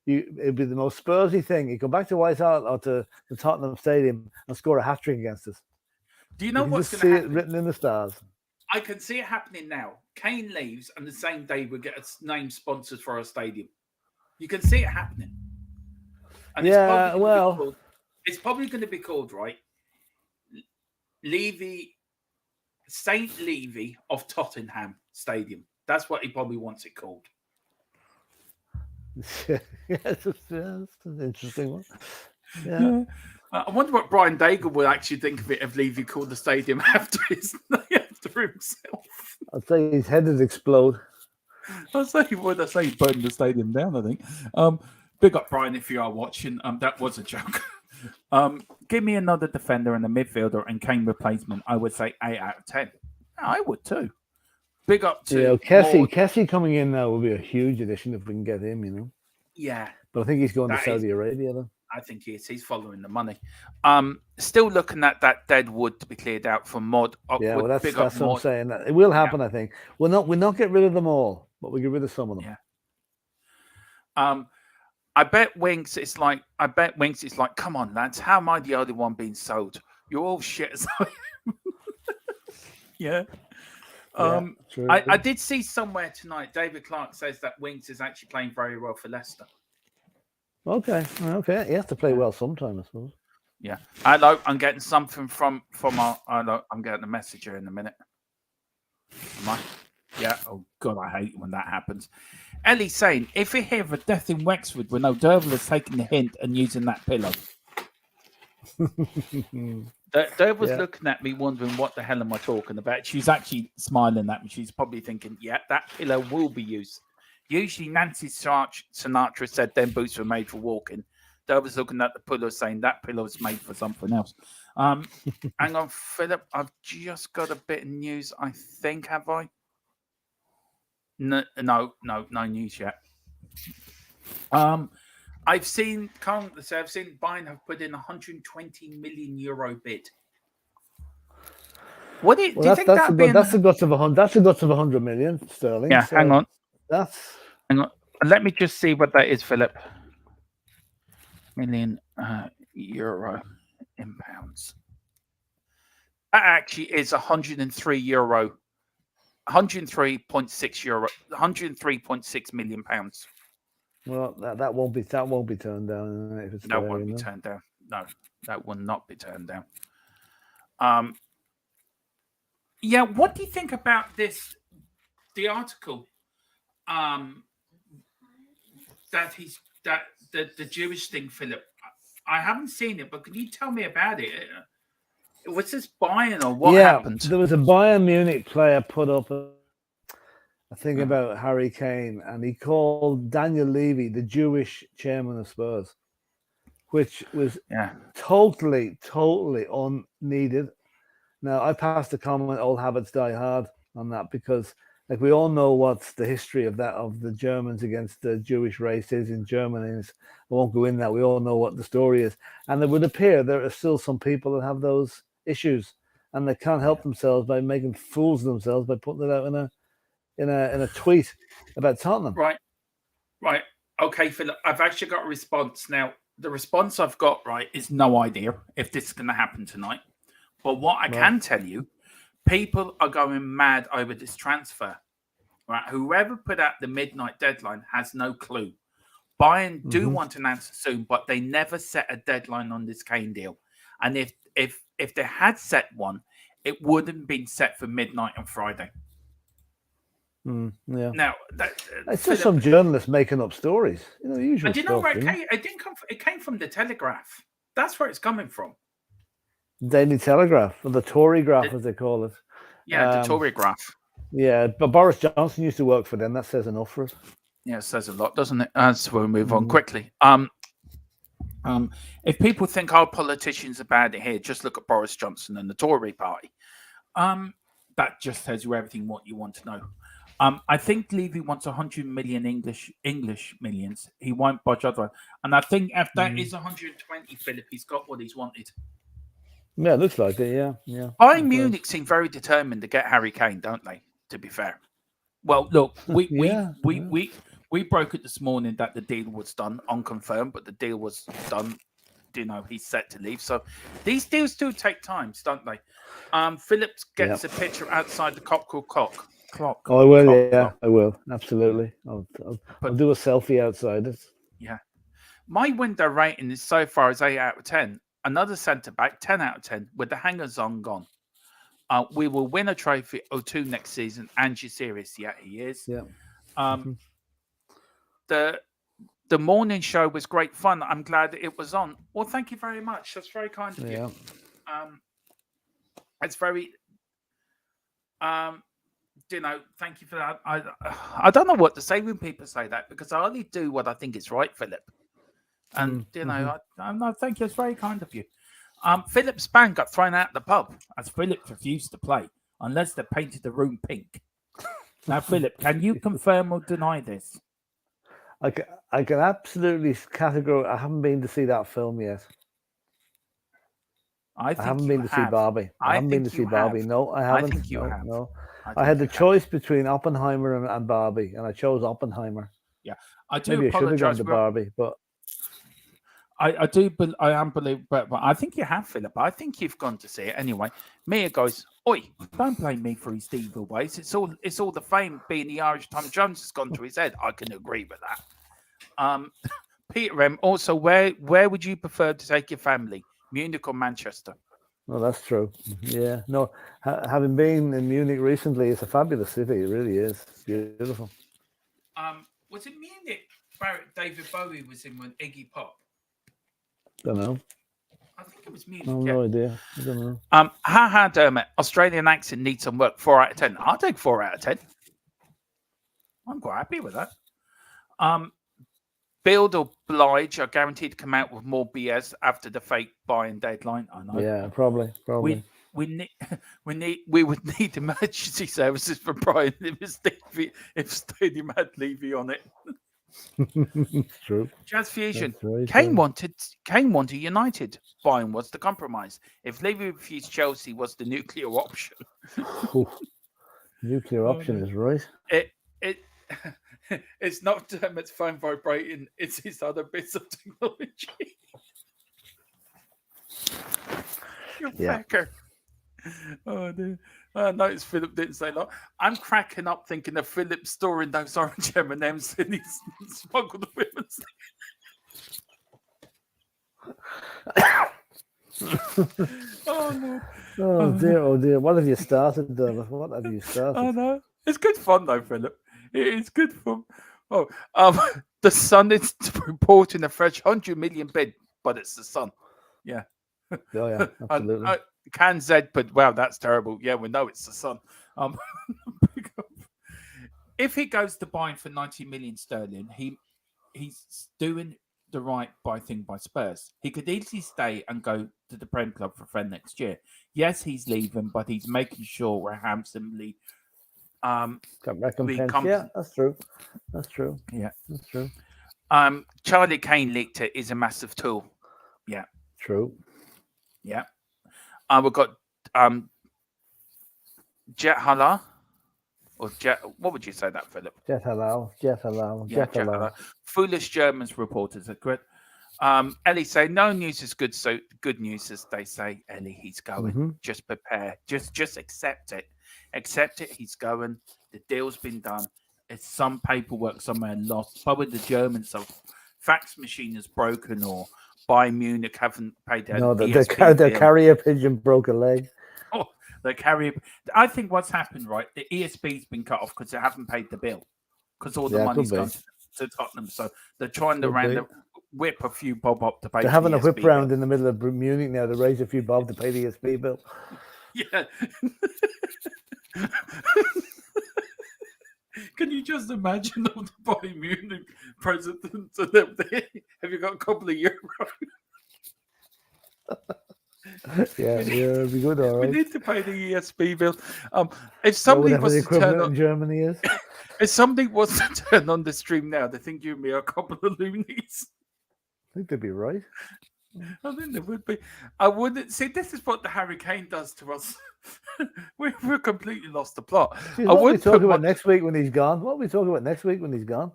It'd be the most Spursy thing. You go back to Whitehall or to the Tottenham Stadium and score a hat trick against us. Do you know what's going to happen? See it written in the stars. I can see it happening now. Kane leaves, and the same day we get a name sponsors for our stadium. You can see it happening. And it's probably going to be called right. St. Levy of Tottenham Stadium. That's what he probably wants it called. That's an interesting one. Yeah. I wonder what Brian Daigle would actually think of it if Levy called the stadium after himself. I'd say his head would explode. I'd say he would. I'd say he'd burn the stadium down, I think. Big up, Brian, if you are watching. That was a joke. Give me another defender and a midfielder and Kane replacement. I would say 8 out of 10. I would too. Big up to Kessie coming in now will be a huge addition if we can get him, Yeah. But I think he's going to Saudi Arabia then. I think he is. He's following the money. Still looking at that dead wood to be cleared out for Mod. That's what I'm saying. It will happen, I think. We'll not get rid of them all, but we'll get rid of some of them. Yeah. I bet Winks it's like, come on, lads, how am I the only one being sold? You're all shit as I am. Yeah. True. I did see somewhere tonight, David Clark says that Winks is actually playing very well for Leicester. Okay. He has to play well sometime, I suppose. Yeah. Hello, I'm getting something from our... Hello, I'm getting a message here in a minute. Am I? Yeah. Oh, God, I hate when that happens. Ellie saying, if you hear of a death in Wexford when O'Derville is taking the hint and using that pillow. Dave was looking at me wondering what the hell am I talking about. She's actually smiling at me. She's probably thinking, that pillow will be used. Usually Nancy Sinatra said them boots were made for walking. Dale was looking at the pillow saying that pillow is made for something else. Hang on, Philip. I've just got a bit of news, I think, have I? No news yet. I've seen Bayern have put in 120 million euro bid. What do you think that'd be? That's the guts of 100. That's the guts of 100 million sterling. Yeah, so hang on. Hang on. Let me just see what that is, Philip. Million euro in pounds. That actually is 103 euro. 103.6 euro. 103.6 million pounds. Well, that won't be turned down. If it's that won't be turned down. No, that will not be turned down. Yeah, what do you think about this? The article, that the Jewish thing, Philip. I haven't seen it, but can you tell me about it? Was this Bayern or what happened? There was a Bayern Munich player put up a thing about Harry Kane, and he called Daniel Levy the Jewish chairman of Spurs, which was totally unneeded. Now, I passed the comment, old habits die hard on that, because like we all know what's the history of the Germans against the Jewish race is in Germany. I won't go in that. We all know what the story is. And it would appear there are still some people that have those issues, and they can't help themselves by making fools of themselves by putting it out in a tweet about Tottenham. Right. Okay, Philip, I've actually got a response. Now, the response I've got, is no idea if this is going to happen tonight. But what I can tell you, people are going mad over this transfer. Right? Whoever put out the midnight deadline has no clue. Bayern do want an answer soon, but they never set a deadline on this Kane deal. And if they had set one, it wouldn't have been set for midnight on Friday. Yeah. Now, it's just some journalists making up stories. Usual. And you know where it came? It came from the Telegraph. That's where it's coming from. Daily Telegraph, or the Tory Graph, as they call it. Yeah, the Tory Graph. Yeah, but Boris Johnson used to work for them. That says enough for us. Yeah, it says a lot, doesn't it? So we'll move on quickly. If people think our politicians are bad here, just look at Boris Johnson and the Tory party. That just tells you everything what you want to know. I think Levy wants 100 million English millions. He won't budge otherwise. And I think if that is 120, Philip, he's got what he's wanted. Yeah, it looks like it. Yeah. Bayern Munich seem very determined to get Harry Kane, don't they? To be fair. Well, look, we broke it this morning that the deal was done, unconfirmed, but the deal was done. He's set to leave. So these deals do take time, don't they? Phillips gets a picture outside the Cockeral clock. Oh, I will. I will. Absolutely. I'll do a selfie outside it. Yeah. My window rating is so far as 8 out of 10. Another centre back, 10 out of 10, with the hangers on gone. We will win a trophy or two next season. Angie serious? Yeah, he is. Yeah. The morning show was great fun. I'm glad that it was on. Well, thank you very much. That's very kind of you. It's very, thank you for that. I don't know what to say when people say that, because I only do what I think is right, Philip. And no, thank you. It's very kind of you. Philip's band got thrown out of the pub as Philip refused to play unless they painted the room pink. Now, Philip, can you confirm or deny this? I can absolutely categorically. I haven't been to see that film yet. I haven't been to see Barbie. I haven't been to see Barbie. No, I haven't. I think you have. No. I had the choice between Oppenheimer and Barbie, and I chose Oppenheimer. Yeah, I do. Maybe I should have gone to Barbie, but I do. But I am believe. But I think you have, Philip. I think you've gone to see it anyway. Mia goes, "Oi, don't blame me for his evil ways. It's all the fame being the Irish Tom Jones has gone to his head. I can agree with that." Peter M. Also, where would you prefer to take your family, Munich or Manchester? No, that's true. Yeah, no. Having been in Munich recently, it's a fabulous city. It really is. It's beautiful. Was it Munich? David Bowie was in with Iggy Pop. Don't know. I think it was Munich. No idea. I don't know. Dermot. Australian accent needs some work. 4 out of 10. I'll take 4 out of 10. I'm quite happy with that. Bild or Blige are guaranteed to come out with more BS after the fake buying deadline. I know. Yeah, probably. We would need emergency services for Brian if Stadium had Levy on it. It's true. Jazz Fusion. That's very Kane true. wanted United. Buying was the compromise. If Levy refused, Chelsea was the nuclear option. Nuclear option is right. It it's not Dermot's phone vibrating. It's his other bits of technology. You fucker. Oh dear. I noticed Philip didn't say that. I'm cracking up thinking of Philip storing those orange M&Ms and he's smuggled the women's. Oh no. Oh dear. What have you started, Dermot? What have you started? I know. It's good fun though, Philip. It is good fun. Oh, the Sun is reporting a fresh 100 million bid, but it's the Sun. Yeah. Oh yeah, absolutely. Can Z, but wow, that's terrible. Yeah, we know it's the Sun. If he goes to buying for 90 million sterling, he's doing the right thing by Spurs. He could easily stay and go to the Prem Club for friend next year. Yes, he's leaving, but he's making sure we're handsomely got recompense. Yeah, that's true. That's true. Yeah, that's true. Charlie Kane leaked it is a massive tool. Yeah, true. Yeah. We've got Jet Halal. Or Jet, what would you say that, Philip? Jet Halal. Jet Halal. Yeah, Jet Halal. Foolish Germans reporters are correct. Ellie say no news is good, so good news as they say. Ellie, he's going. Mm-hmm. Just prepare. Just accept it. Accept it. He's going. The deal's been done. It's some paperwork somewhere lost. Probably the Germans have fax machine is broken or Bayern Munich haven't paid their their carrier pigeon broke a leg. Oh, the carrier. I think what's happened, right? The ESP's been cut off because they haven't paid the bill because all the money's gone to Tottenham. So they're trying to whip a few bob up to pay. They're having the a whip ESP round bill. in the middle of Munich now to raise a few bob to pay the ESP bill. Yeah. Can you just imagine all the Bayern Munich presidents and them there? Have you got a couple of euros? Yeah, it'd be good, all right. We need to pay the ESP bill. If somebody was the to turn equivalent on in Germany is. If somebody was to turn on the stream now, they think you and me are a couple of loonies. I think they'd be right. I think they would be. I wouldn't see. This is what the Harry Kane does to us. We're completely lost the plot. Jeez, what are we talking about next week when he's gone? What are we talking about next week when he's gone?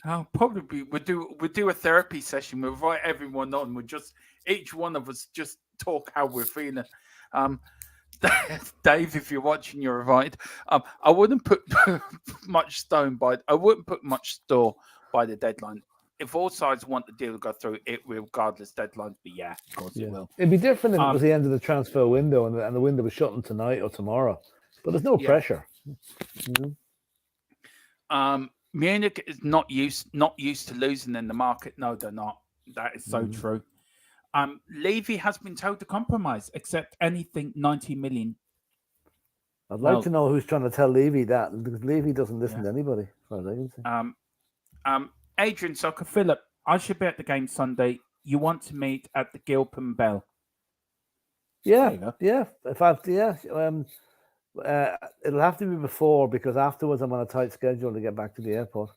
I'll probably we'll do a therapy session. We'll invite everyone on. We'll just each one of us just talk how we're feeling. Dave, if you're watching, you're invited. I wouldn't put much store by the deadline. If all sides want the deal to go through, it will, regardless deadlines. But yeah, of course it will. It'd be different if it was the end of the transfer window and the window was shutting tonight or tomorrow. But there's no pressure. Mm-hmm. Munich is not used to losing in the market. No, they're not. That is so true. Levy has been told to compromise, accept anything 90 million. I'd like to know who's trying to tell Levy that, because Levy doesn't listen to anybody, as far as I can see. Adrian Soccer, Philip, I should be at the game Sunday. You want to meet at the Gilpin Bell? Yeah. If it'll have to be before, because afterwards I'm on a tight schedule to get back to the airport.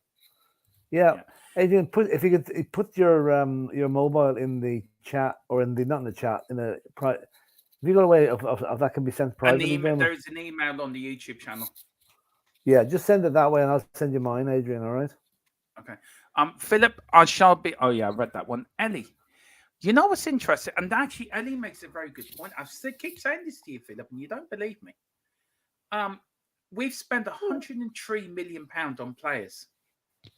Yeah. Adrian, if you could put your mobile in the chat, or not in the chat, in a private. Have you got a way of that can be sent privately? There is an email on the YouTube channel. Yeah, just send it that way, and I'll send you mine, Adrian. All right. Okay. Philip, I shall be. Oh yeah, I read that one. Ellie, you know what's interesting, and actually, Ellie makes a very good point. Keep saying this to you, Philip, and you don't believe me. We've spent £103 million on players.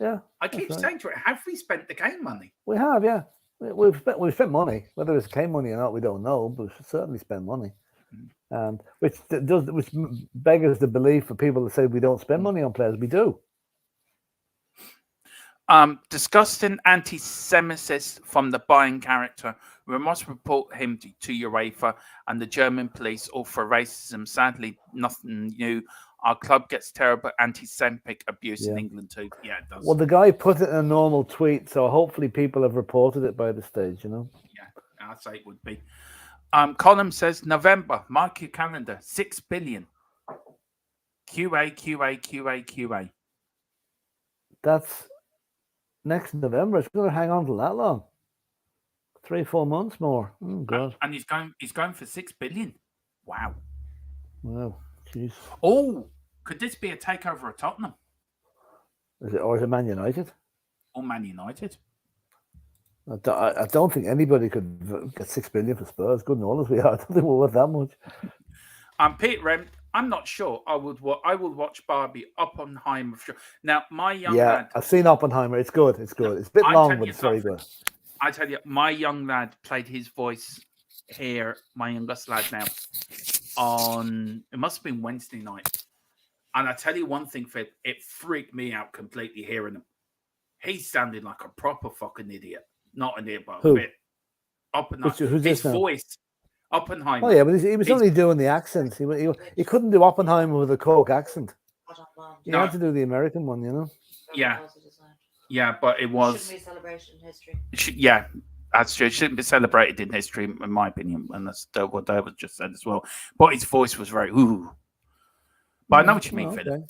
Yeah, I keep saying to it, have we spent the game money? We have, yeah. We've spent money. Whether it's Kane money or not, we don't know, but we've certainly spent money. Which beggars the belief for people that say we don't spend money on players. We do. Disgusting anti-Semitism from the buying character. We must report him to UEFA and the German police, all for racism. Sadly, nothing new Our club gets terrible anti-Semitic abuse in Yeah. England too. Yeah, it does. Well, the guy put it in a normal tweet, so hopefully people have reported it by the stage, you know. Yeah, I'd say it would be. Column says November. Mark your calendar. 6 billion. QA. That's next November. It's going to hang on till that long. 3-4 months more. Oh God. And he's going for 6 billion. Wow. Wow. Jeez. Oh, could this be a takeover of Tottenham Or is it Man United? or Man United? I don't think anybody could get 6 billion for Spurs. Good and all as we are. I don't think we're worth that much. Pete Rem, I'm not sure. I will watch Barbie Oppenheimer. Now, my young lad. I've seen Oppenheimer. It's good. It's good. It's a bit long, but it's very good. I tell you, my young lad played his voice here. My youngest lad now on it must have been Wednesday night. And I tell you one thing, Phil, it freaked me out completely hearing him. He sounded like a proper fucking idiot. Not an idiot, but a bit. Oppenheimer. His voice. Oppenheimer. Oh yeah, but he was only doing the accent. He couldn't do Oppenheimer with a Cork accent. He had to do the American one, you know. Yeah, but it was. Shouldn't be celebrated in history. Yeah, that's true. It shouldn't be celebrated in history, in my opinion, and that's what David just said as well. But his voice was very ooh. But I know what you mean, Philip.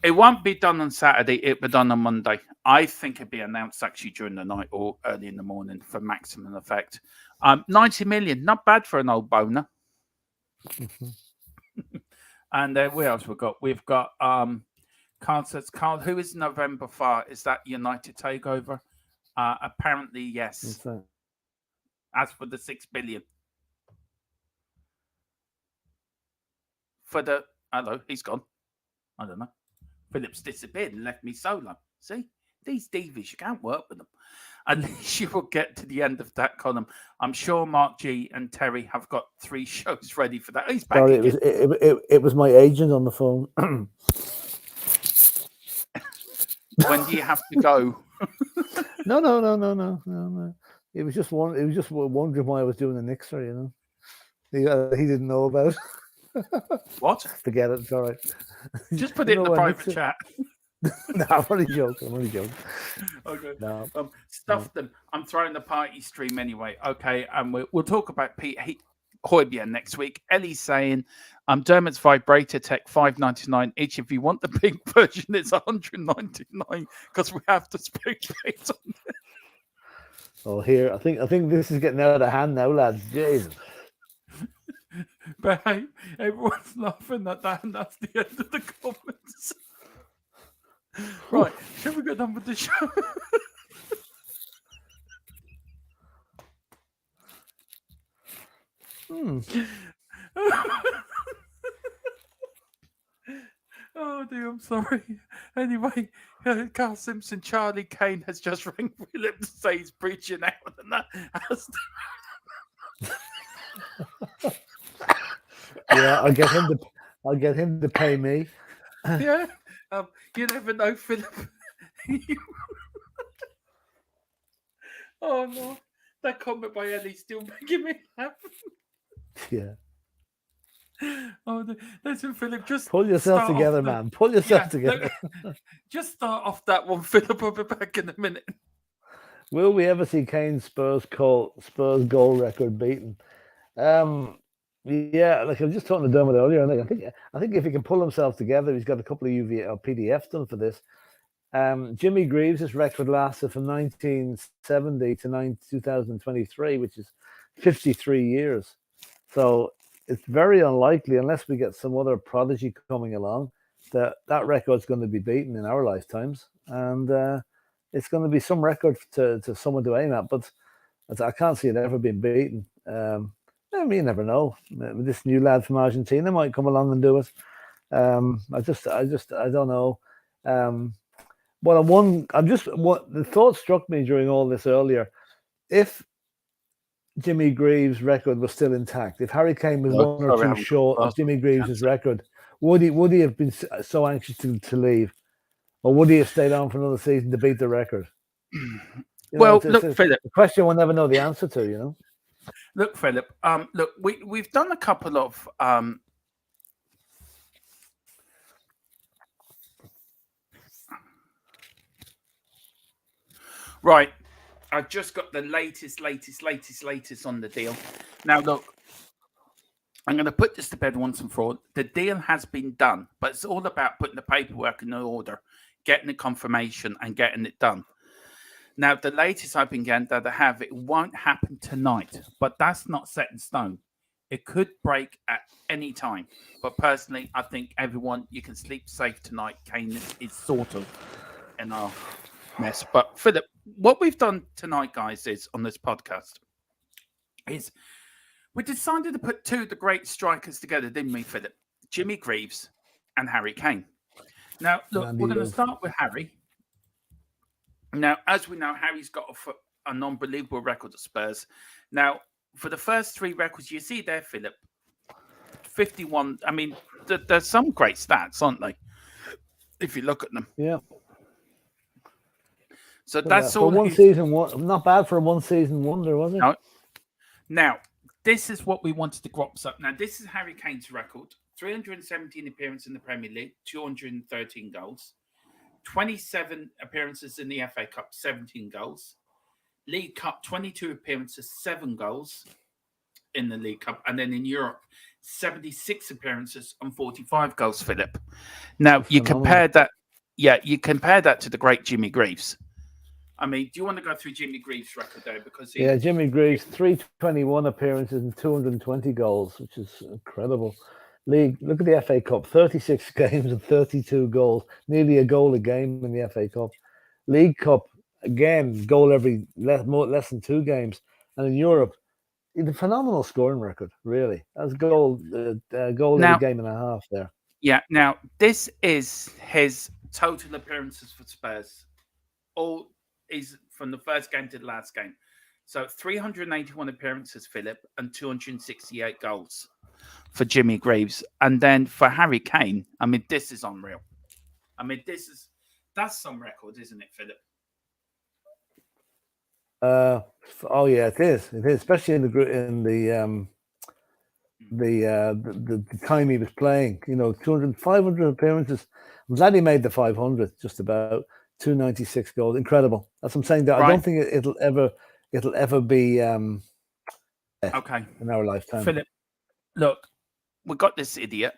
It won't be done on Saturday. It'll be done on Monday. I think it'll be announced actually during the night or early in the morning for maximum effect. 90 million, not bad for an old boner. And what else we've got? We've got concerts. Carl, who is November 4? Is that United Takeover? Apparently, yes. As for the 6 billion. For the hello, he's gone. I don't know. Philip's disappeared and left me solo. See? These divas, you can't work with them. Unless you will get to the end of that column. I'm sure Mark G and Terry have got 3 shows ready for that. He's back. Sorry, it was my agent on the phone. When do you have to go? No. It was just wondering why I was doing the Nixer, you know. He didn't know about it. What? Forget it. It's all right. Just put it in the private chat. No, I'm only joking. Okay. No. Stuff them. I'm throwing the party stream anyway. Okay, and we'll talk about Pete Højbjerg next week. Ellie's saying, Dermot's vibrator tech $5.99 each. If you want the pink version, it's $199 because we have to speculate on it. Oh, here, I think this is getting out of hand now, lads. Jesus. But hey, everyone's laughing at that, and that's the end of the comments. Right, shall we get on with the show? Oh dear, I'm sorry. Anyway, Carl Simpson, Charlie Kane has just rang Philip to say he's preaching out, and that has Yeah, I'll get him to pay me. Yeah, you never know, Philip. Oh no, that comment by Ellie still making me laugh. Yeah. Oh, listen, Philip, just pull yourself together, man. Pull yourself together. Just start off that one, Philip. I'll be back in a minute. Will we ever see Kane's Spurs goal record beaten? Yeah, like I was just talking to Dermot earlier, and I think if he can pull himself together, he's got a couple of PDFs done for this. Jimmy Greaves' record lasted from 1970 to 2023, which is 53 years. So it's very unlikely, unless we get some other prodigy coming along, that record's going to be beaten in our lifetimes, and it's going to be some record to someone to aim at. But I can't see it ever being beaten. I mean, you never know. This new lad from Argentina might come along and do it. I don't know. What the thought struck me during all this earlier. If Jimmy Greaves' record was still intact, if Harry Kane was 1 or 2 short of Jimmy Greaves' record, would he have been so anxious to leave, or would he have stayed on for another season to beat the record? Look, Philip, a question we'll never know the answer to. You know. Look, Philip. We've done a couple of Right. I've just got the latest on the deal. Now, look, I'm going to put this to bed once and for all. The deal has been done, but it's all about putting the paperwork in order, getting the confirmation, and getting it done. Now, the latest I've been getting that I have, it won't happen tonight, but that's not set in stone. It could break at any time. But personally, I think everyone, you can sleep safe tonight. Kane is sort of in our mess. But Philip, what we've done tonight, guys, is on this podcast, is we decided to put two of the great strikers together, didn't we, Philip? Jimmy Greaves and Harry Kane. Now, look, we're going to start with Harry. Now, as we know, Harry's got an unbelievable record at Spurs. Now, for the first three records, you see there, Philip, 51. I mean, there's some great stats, aren't they? If you look at them. Yeah. So that's for all. One season, not bad for a one-season wonder, was it? No. Now, this is what we wanted to grop up. Now, this is Harry Kane's record. 317 appearances in the Premier League, 213 goals. 27 appearances in the FA Cup, 17 goals. League Cup, 22 appearances, 7 goals in the League Cup. And then in Europe, 76 appearances and 45 goals, Philip. Now, you compare that to the great Jimmy Greaves. I mean, do you want to go through Jimmy Greaves' record there? Because Jimmy Greaves, 321 appearances and 220 goals, which is incredible. League, look at the FA Cup, 36 games and 32 goals, nearly a goal a game in the FA Cup. League Cup, again, goal every less than 2 games. And in Europe, a phenomenal scoring record, really. That's goal every game and a half there. Yeah, now, this is his total appearances for Spurs. All is from the first game to the last game. So 381 appearances, Philip, and 268 goals for Jimmy Greaves. And then for Harry Kane, I mean, this is unreal. I mean, that's some record, isn't it, Philip? Oh yeah, it is. It is, especially in the time he was playing. 500 appearances. I'm glad he made the 500. Just about 296 goals. Incredible. That's what I'm saying. That right. I don't think it'll ever be okay in our lifetime. Philip, look, we got this idiot.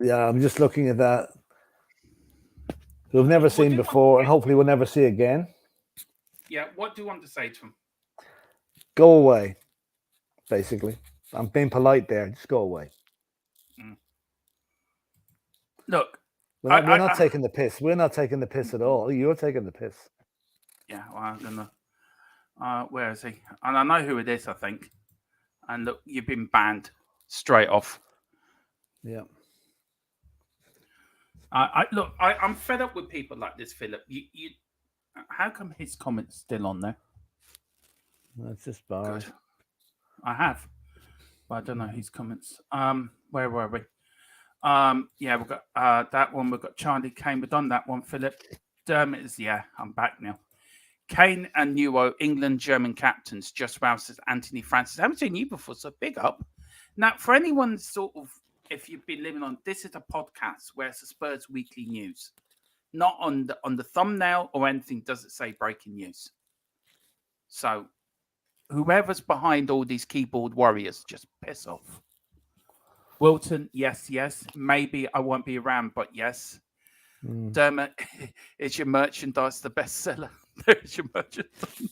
Yeah, I'm just looking at that. We've never seen before, and hopefully we'll never see again. Yeah, what do you want to say to him? Go away, basically. I'm being polite there. Just go away. Look, we're not taking the piss. We're not taking the piss at all. You're taking the piss. Yeah, well, I'm gonna. Where is he? And I know who it is, I think. And look, you've been banned straight off. Yeah. I'm fed up with people like this, Philip. You how come his comment's still on there? That's just bad. I have, but I don't know his comments. Where were we? Yeah, we've got that one. We've got Charlie Kane. We've done that one, Philip. Dermot is I'm back now. Kane and Nuo, England, German captains. Just wow, says Anthony Francis. I haven't seen you before, so big up. Now, for anyone sort of, if you've been living on, this is a podcast where it's a Spurs weekly news. Not on the thumbnail or anything does it say breaking news. So whoever's behind all these keyboard warriors, just piss off. Wilton, yes. Maybe I won't be around, but yes. Dermot, is your merchandise the bestseller? There's your merchandise.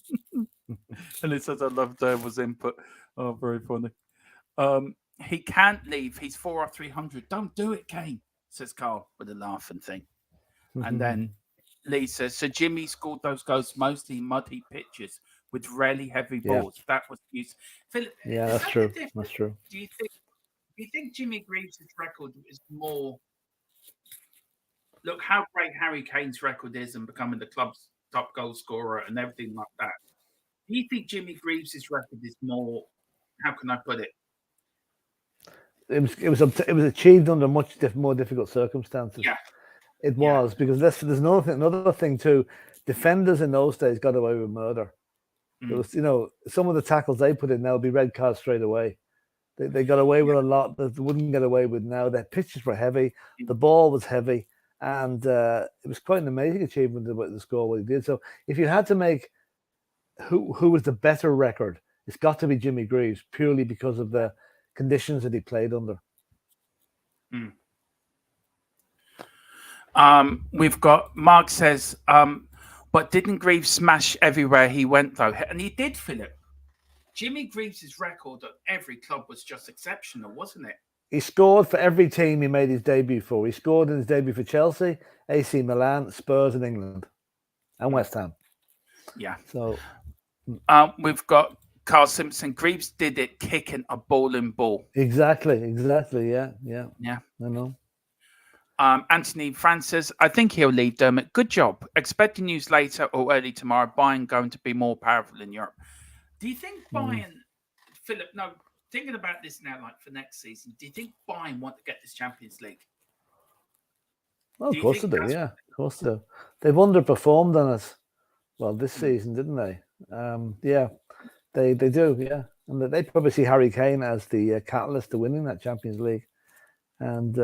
And it says, I love Dermot's input. Oh, very funny. He can't leave. He's 4 or 300. Don't do it, Kane, says Carl with a laughing thing. And then Lee says, so Jimmy scored those goals mostly muddy pitches with really heavy balls. Yeah. That was used. Philip, yeah, that's true. That's true. Do you think Jimmy Greaves' record is more? Look how great Harry Kane's record is and becoming the club's top goal scorer and everything like that. Do you think Jimmy Greaves' record is more? How can I put it? It was achieved under much more difficult circumstances. Yeah. It was, because there's another thing too. Defenders in those days got away with murder. There was, some of the tackles they put in now would be red cards straight away. They got away with a lot that they wouldn't get away with now. Their pitches were heavy, the ball was heavy, And it was quite an amazing achievement to score what he did. So if you had to make who was the better record, it's got to be Jimmy Greaves, purely because of the conditions that he played under. We've got Mark says, but didn't Greaves smash everywhere he went though? And he did, Philip. Jimmy Greaves' record at every club was just exceptional, wasn't it? He scored for every team he made his debut for. He scored in his debut for Chelsea, AC Milan, Spurs in England, and West Ham. Yeah. So we've got Carl Simpson. Greaves did it kicking a bowling ball. Exactly. Yeah. I know. Anthony Francis, I think he'll leave Dermot. Good job. Expecting news later or early tomorrow. Bayern going to be more powerful in Europe. Do you think Bayern, Philip, no, thinking about this now, like for next season, do you think Bayern want to get this Champions League? Well, of course they do, yeah. Of course they do. They've underperformed on us, well, this season, didn't they? Yeah, they do, yeah. And they probably see Harry Kane as the catalyst to winning that Champions League. And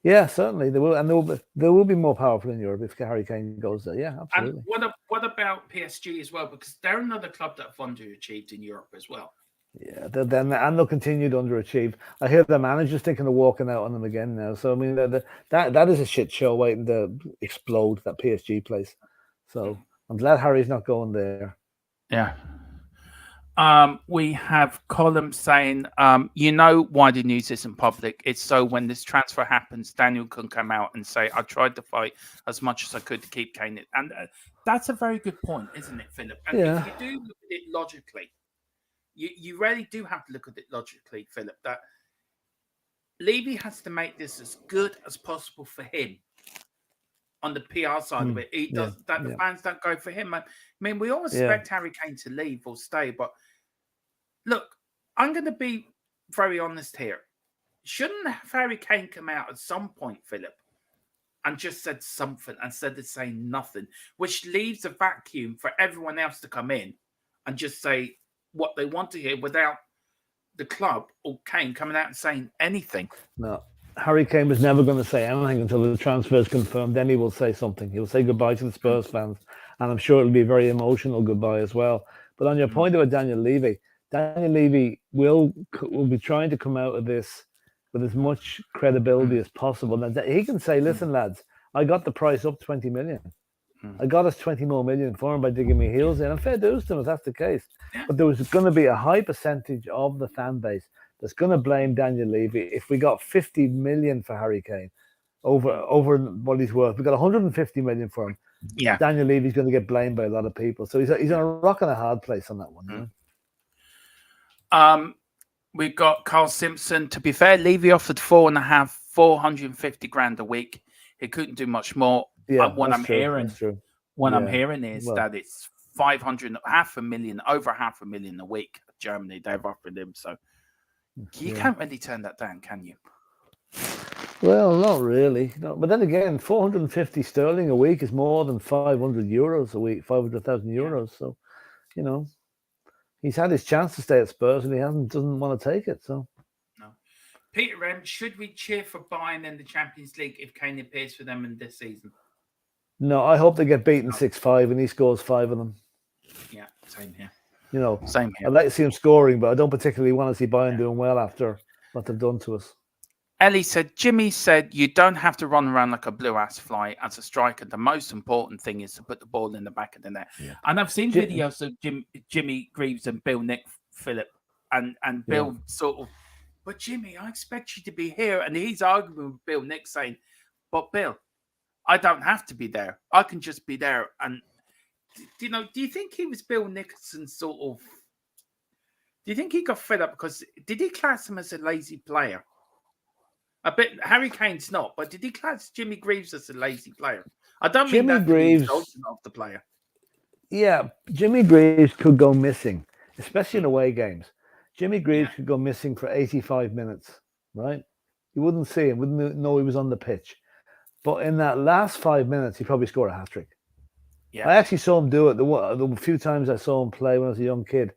yeah, certainly they will. And they will be more powerful in Europe if Harry Kane goes there. Yeah, absolutely. And what about PSG as well? Because they're another club that have underachieved in Europe as well. Yeah, they'll continue to underachieve. I hear the manager's thinking of walking out on them again now. So I mean, that is a shit show waiting to explode, that PSG place. So I'm glad Harry's not going there. Yeah. We have columns saying, you know why the news isn't public. It's so when this transfer happens, Daniel can come out and say, I tried to fight as much as I could to keep Kane. And that's a very good point, isn't it, Philip? And if you do look at it logically, you really do have to look at it logically, Philip, that Levy has to make this as good as possible for him on the PR side of it. He does that. The fans don't go for him. I mean, we always expect Harry Kane to leave or stay, but look, I'm going to be very honest here. Shouldn't Harry Kane come out at some point, Philip, and just said something instead of saying nothing, which leaves a vacuum for everyone else to come in and just say what they want to hear without the club or Kane coming out and saying anything? No. Harry Kane was never going to say anything until the transfer is confirmed. Then he will say something. He'll say goodbye to the Spurs fans, and I'm sure it'll be a very emotional goodbye as well. But on your point about Daniel Levy will be trying to come out of this with as much credibility as possible. And he can say, listen, lads, I got the price up 20 million. I got us 20 more million for him by digging me heels in. And fair dues to him if that's the case. But there was going to be a high percentage of the fan base that's going to blame Daniel Levy. If we got 50 million for Harry Kane over what he's worth, we got 150 million for him. Yeah, Daniel Levy's going to get blamed by a lot of people. So he's on a rock and a hard place on that one. You know? We've got Carl Simpson. To be fair, Levy offered 450 grand a week. He couldn't do much more. Yeah, what I'm hearing is that it's 500, over half a million a week. Germany, they've offered him, so you can't really turn that down, can you? Well, not really. No, but then again, 450 sterling a week is more than 500 euros a week, 500,000 euros. So, you know, he's had his chance to stay at Spurs and he doesn't want to take it. So, no. Peter M, should we cheer for Bayern in the Champions League if Kane appears for them in this season? No, I hope they get beaten 6-5 and he scores 5 of them. Yeah, same here. You know, same here. I'd like to see him scoring, but I don't particularly want to see Bayern doing well after what they've done to us. Ellie said, Jimmy said, you don't have to run around like a blue-ass fly as a striker. The most important thing is to put the ball in the back of the net. Yeah. And I've seen videos of Jimmy Greaves and Bill Nick, Philip, and Bill sort of, but Jimmy, I expect you to be here. And he's arguing with Bill Nick saying, but Bill, I don't have to be there. I can just be there. And, do you think he was Bill Nicholson's sort of, do you think he got fed up because, did he class him as a lazy player? A bit. Harry Kane's not, but did he class Jimmy Greaves as a lazy player? I don't mean that Greaves of the player. Yeah, Jimmy Greaves could go missing, especially in away games. Jimmy Greaves could go missing for 85 minutes, right? You wouldn't see him, wouldn't know he was on the pitch. But in that last 5 minutes, he probably scored a hat-trick. Yeah. I actually saw him do it. The few times I saw him play when I was a young kid,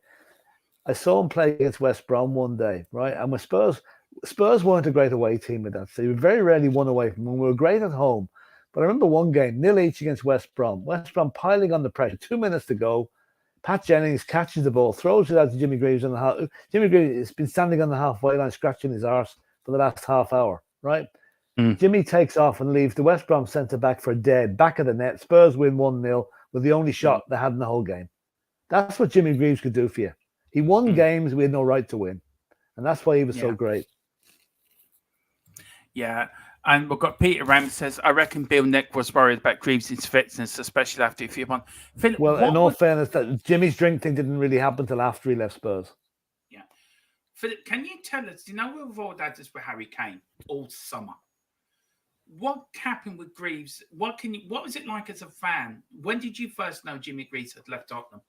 I saw him play against West Brom one day, right? And with Spurs, Spurs weren't a great away team with that. So you very rarely won away from them. We were great at home. But I remember one game, 0-each against West Brom. West Brom piling on the pressure. 2 minutes to go. Pat Jennings catches the ball, throws it out to Jimmy Greaves on the half. Jimmy Greaves has been standing on the halfway line, scratching his arse for the last half hour, right? Jimmy takes off and leaves the West Brom centre back for dead, back of the net. Spurs win 1-0 with the only shot they had in the whole game. That's what Jimmy Greaves could do for you. He won games we had no right to win. And that's why he was so great. Yeah. And we've got Peter Ram says, I reckon Bill Nick was worried about Greaves' fitness, especially after a few months. Philip, well, in all fairness, that Jimmy's drink thing didn't really happen until after he left Spurs. Yeah. Philip, can you tell us, you know, we've all had this with Harry Kane all summer. What happened with Greaves? What was it like as a fan? When did you first know Jimmy Greaves had left Tottenham?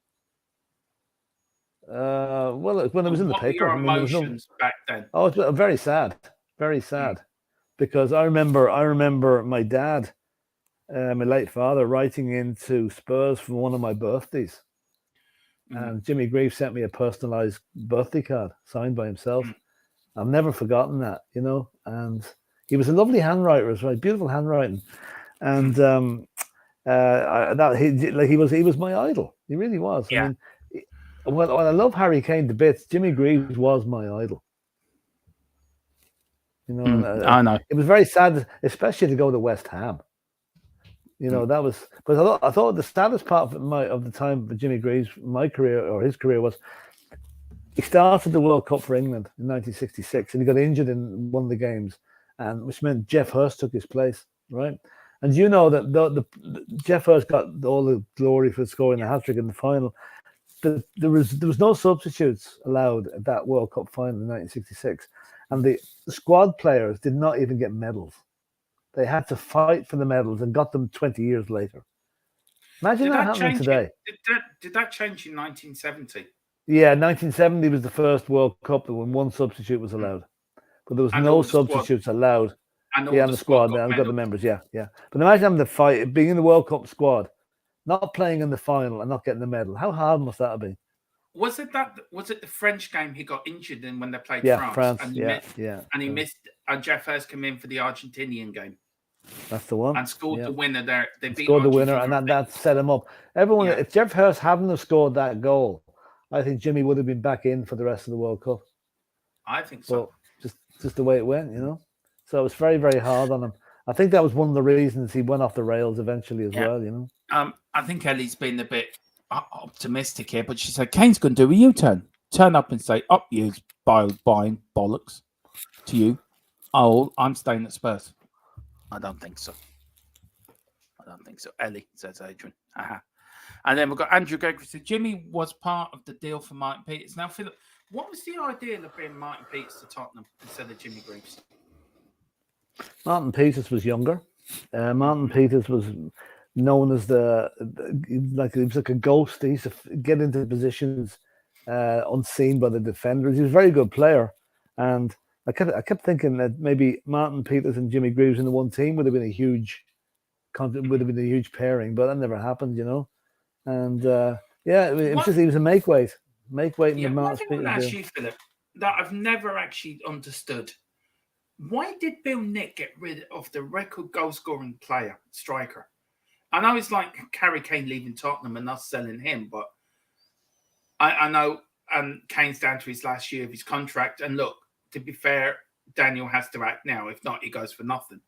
Well, when it was in the paper. What were your emotions back then? Oh, it was very sad. Very sad. Because I remember my dad, my late father, writing into Spurs for one of my birthdays. And Jimmy Greaves sent me a personalised birthday card signed by himself. I've never forgotten that, you know. And he was a lovely handwriter as well, beautiful handwriting. And he was my idol. He really was. Yeah. I mean, well, I love Harry Kane to bits. Jimmy Greaves was my idol. You know, I know. It was very sad, especially to go to West Ham. You know, that was. But I thought the saddest part of the time for Jimmy Greaves, my career or his career, was he started the World Cup for England in 1966, and he got injured in one of the games, and which meant Geoff Hurst took his place, right? And you know that the Geoff Hurst got all the glory for scoring the hat trick in the final. There was no substitutes allowed at that World Cup final in 1966, and the squad players did not even get medals. They had to fight for the medals and got them 20 years later. Imagine that happening today. Did that change in 1970? Yeah, 1970 was the first World Cup when one substitute was allowed, but there was no substitutes allowed. And the squad. I've got the members. Yeah. But imagine having to fight, being in the World Cup squad, not playing in the final and not getting the medal. How hard must that have been? Was it the French game he got injured in when they played France? And he missed. And Geoff Hurst came in for the Argentinian game. That's the one. And scored the winner there. They beat scored the winner, and that set him up. Everyone, if Geoff Hurst hadn't have scored that goal, I think Jimmy would have been back in for the rest of the World Cup. I think so. But just the way it went, you know. So it was very, very hard on him. I think that was one of the reasons he went off the rails eventually as well, you know. I think Ellie's been a bit optimistic here, but she said Kane's going to do a U-turn. Turn up and say, up you, buying bollocks to you. Oh, I'm staying at Spurs. I don't think so. Ellie, says Adrian. And then we've got Andrew Gregory said Jimmy was part of the deal for Martin Peters. Now, Philip, what was the idea of bringing Martin Peters to Tottenham instead of Jimmy Greaves? Martin Peters was younger. Martin Peters was known as he was like a ghost. He used to get into positions unseen by the defenders. He was a very good player, and I kept thinking that maybe Martin Peters and Jimmy Greaves in the one team would have been a huge pairing, but that never happened, you know. And it was just he was a make weight. One thing I want to ask you, Philip, that I've never actually understood. Why did Bill Nick get rid of the record goal-scoring striker? I know it's like Harry Kane leaving Tottenham and us selling him, but I know Kane's down to his last year of his contract. And look, to be fair, Daniel has to act now. If not, he goes for nothing.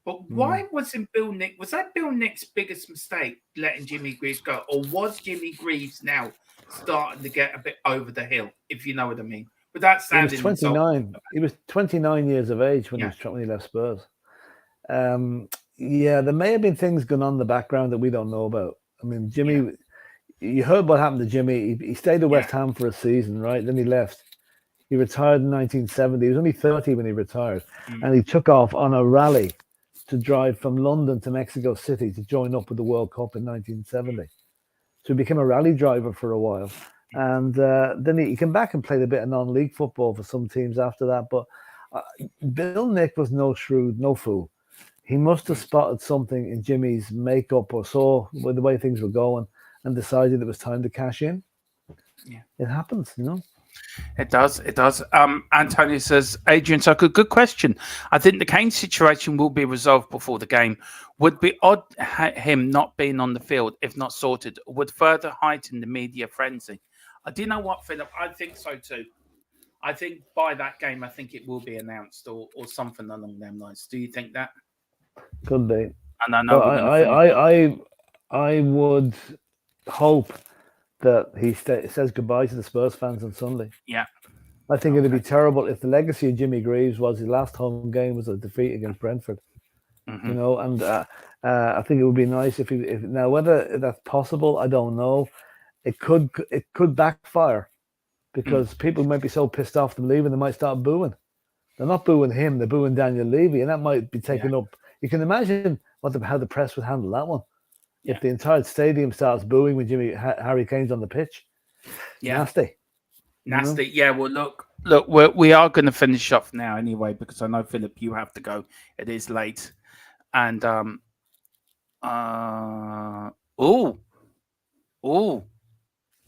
But why wasn't Bill Nick? Was that Bill Nick's biggest mistake, letting Jimmy Greaves go? Or was Jimmy Greaves now starting to get a bit over the hill, if you know what I mean? Without sounding he was 29. He was 29 years of age when he left Spurs. There may have been things going on in the background that we don't know about. I mean, Jimmy, you heard what happened to Jimmy. He stayed at West Ham for a season, right? Then he left. He retired in 1970. He was only 30 when he retired. And he took off on a rally to drive from London to Mexico City to join up with the World Cup in 1970. So he became a rally driver for a while. And then he came back and played a bit of non-league football for some teams after that. But Bill Nick was no fool. He must have spotted something in Jimmy's makeup or saw the way things were going and decided it was time to cash in. Yeah. It happens, you know. It does. It does. Antonio says, Adrian Tucker, good question. I think the Kane situation will be resolved before the game. Would be odd him not being on the field if not sorted. Would further heighten the media frenzy. Do you know what, Philip? I think so too. I think by that game, I think it will be announced or something along them lines. Do you think that? Could be. And I know But we're going to finish. I would hope that he says goodbye to the Spurs fans on Sunday. Yeah. I think it'd be terrible if the legacy of Jimmy Greaves was his last home game was a defeat against Brentford. Mm-hmm. You know, and I think it would be nice if now whether that's possible, I don't know. It could backfire because people might be so pissed off them leaving, they might start booing. They're not booing him; they're booing Daniel Levy, and that might be taken up. You can imagine how the press would handle that one. If the entire stadium starts booing when Harry Kane's on the pitch, nasty. Nasty. Yeah. Well, look. We are going to finish off now anyway because I know Philip, you have to go. It is late, and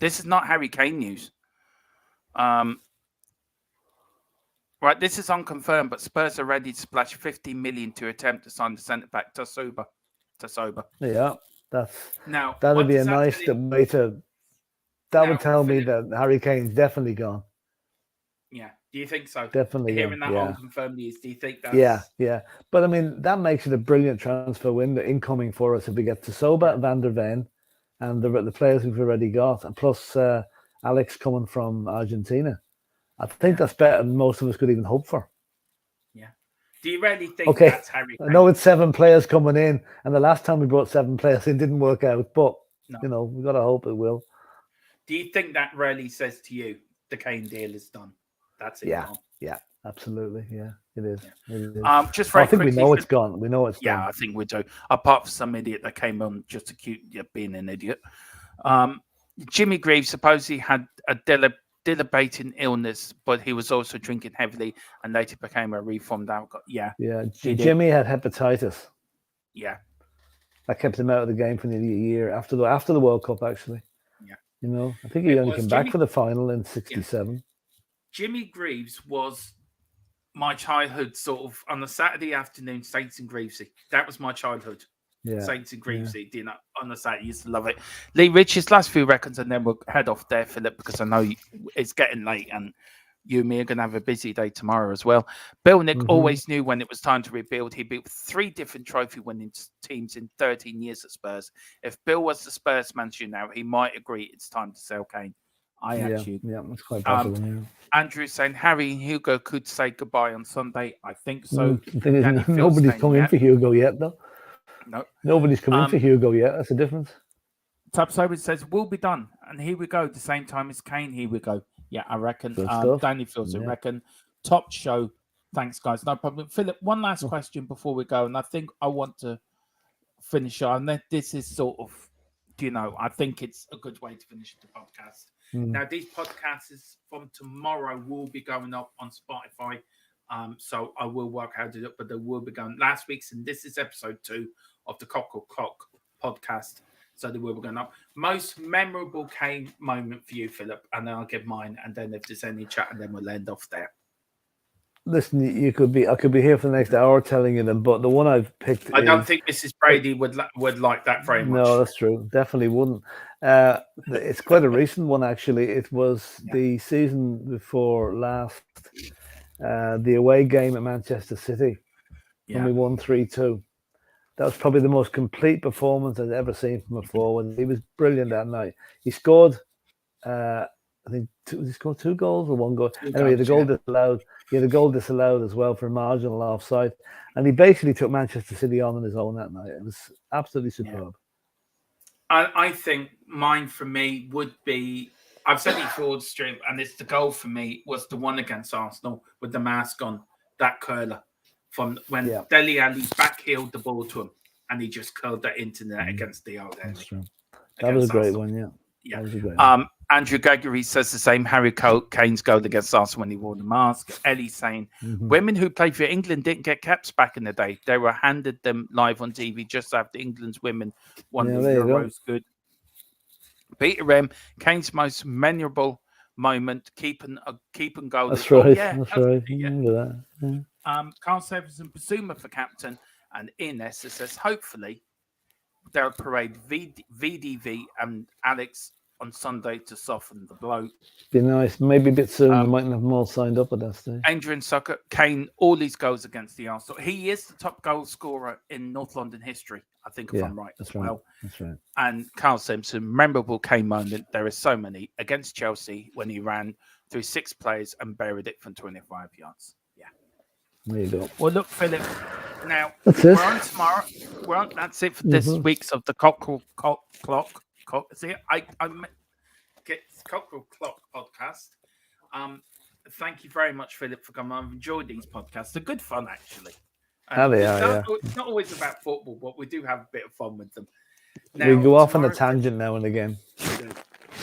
this is not Harry Kane news. Right, this is unconfirmed, but Spurs are ready to splash 50 million to attempt to sign the centre back Tasoba. Yeah, now that'd be a nice way to. That would tell me that Harry Kane's definitely gone. Yeah, do you think so? Definitely. Hearing that unconfirmed news, do you think that's... Yeah. But I mean, that makes it a brilliant transfer window incoming for us if we get Tasoba, Van der Ven, and the players we've already got, and plus Alex coming from Argentina. I think that's better than most of us could even hope for. Yeah. Do you really think that's Harry Kane? I know it's 7 players coming in, and the last time we brought 7 players in didn't work out, but you know, we've got to hope it will. Do you think that really says to you the Kane deal is done? That's it. Yeah, absolutely. Yeah, it is. Yeah. It is. Just very quickly, we know it's gone. We know it's done. Yeah, I think we do. Apart from some idiot that came on just accused being an idiot. Jimmy Greaves supposedly had a debilitating illness, but he was also drinking heavily and later became a reformed alcoholic. Yeah. Jimmy had hepatitis. Yeah. That kept him out of the game for nearly a year after the World Cup, actually. Yeah. You know, I think he only came back for the final in '67. Yeah. Jimmy Greaves was my childhood sort of on a Saturday afternoon, Saints and Greavesy. That was my childhood. Yeah. Saints and Greavesy dinner on the Saturday. Used to love it. Lee Richards, last few records, and then we'll head off there, Philip, because I know it's getting late and you and me are going to have a busy day tomorrow as well. Bill Nick always knew when it was time to rebuild. He built 3 different trophy-winning teams in 13 years at Spurs. If Bill was the Spurs manager now, he might agree it's time to sell Kane. Yeah, that's quite possible. Andrew saying Harry and Hugo could say goodbye on Sunday. I think so. Nobody's come in for Hugo yet, though. No, nobody's come in for Hugo yet. That's the difference. Tabsober says we'll be done, and here we go. The same time as Kane. Here we go. Yeah, I reckon. Danny feels it. Reckon. Top show. Thanks, guys. No problem. Philip, one last question before we go, and I think I want to finish on. This is sort of, I think it's a good way to finish the podcast. Now, these podcasts from tomorrow will be going up on Spotify. So I will work how to do it, but they will be going last week's, and this is episode 2 of the Cockeral podcast. So they will be going up. Most memorable Kane moment for you, Philip, and then I'll give mine, and then if there's any chat, and then we'll end off there. Listen, I could be here for the next hour telling you them, but the one I've picked. I don't think Mrs. Brady would like that very much. No, that's true. Definitely wouldn't. It's quite a recent one, actually. It was the season before last, the away game at Manchester City, when we won 3-2. That was probably the most complete performance I've ever seen from a forward. He was brilliant that night. He scored, I think, he scored 2 goals or 1 goal. Anyway, the goal disallowed. He had a goal disallowed as well for marginal offside. And he basically took Manchester City on his own that night. It was absolutely superb. I think mine for me would be, I've said it before, stream, and it's the goal for me was the one against Arsenal with the mask on, that curler from when Dele Alli backheeled the ball to him and he just curled that into the net against the old That's true. That was a great one, yeah. That was a great one. Andrew Gregory says the same. Harry Kane's goal against Arsenal when he wore the mask. Ellie saying, women who played for England didn't get caps back in the day. They were handed them live on TV just after England's women won the Euros. Good. Peter M, Kane's most memorable moment, keep and goal. That's Oh right. yeah, That's right. yeah. Remember that. Yeah. Carl Severson Basuma for captain, and in SSS, hopefully they'll parade VDV and Alex on Sunday to soften the blow. Be nice. Maybe a bit soon. We mightn't have them all signed up at that stage. Adrian Sucker, Kane, all these goals against the Arsenal. He is the top goal scorer in North London history, I think, if I'm right. That's as right. well. That's right. And Carl Simpson, memorable Kane moment. There are so many against Chelsea when he ran through 6 players and buried it from 25 yards. Yeah. There you go. Well, look, Philip. Now That's it. we're on tomorrow. That's it for this week's of the Cockeral Clock. See, I get Cockeral Clock podcast. Thank you very much, Philip, for coming. I've enjoyed these podcasts. They're good fun, actually. They are. It's not always about football, but we do have a bit of fun with them. Now, we go off on a tangent now and again.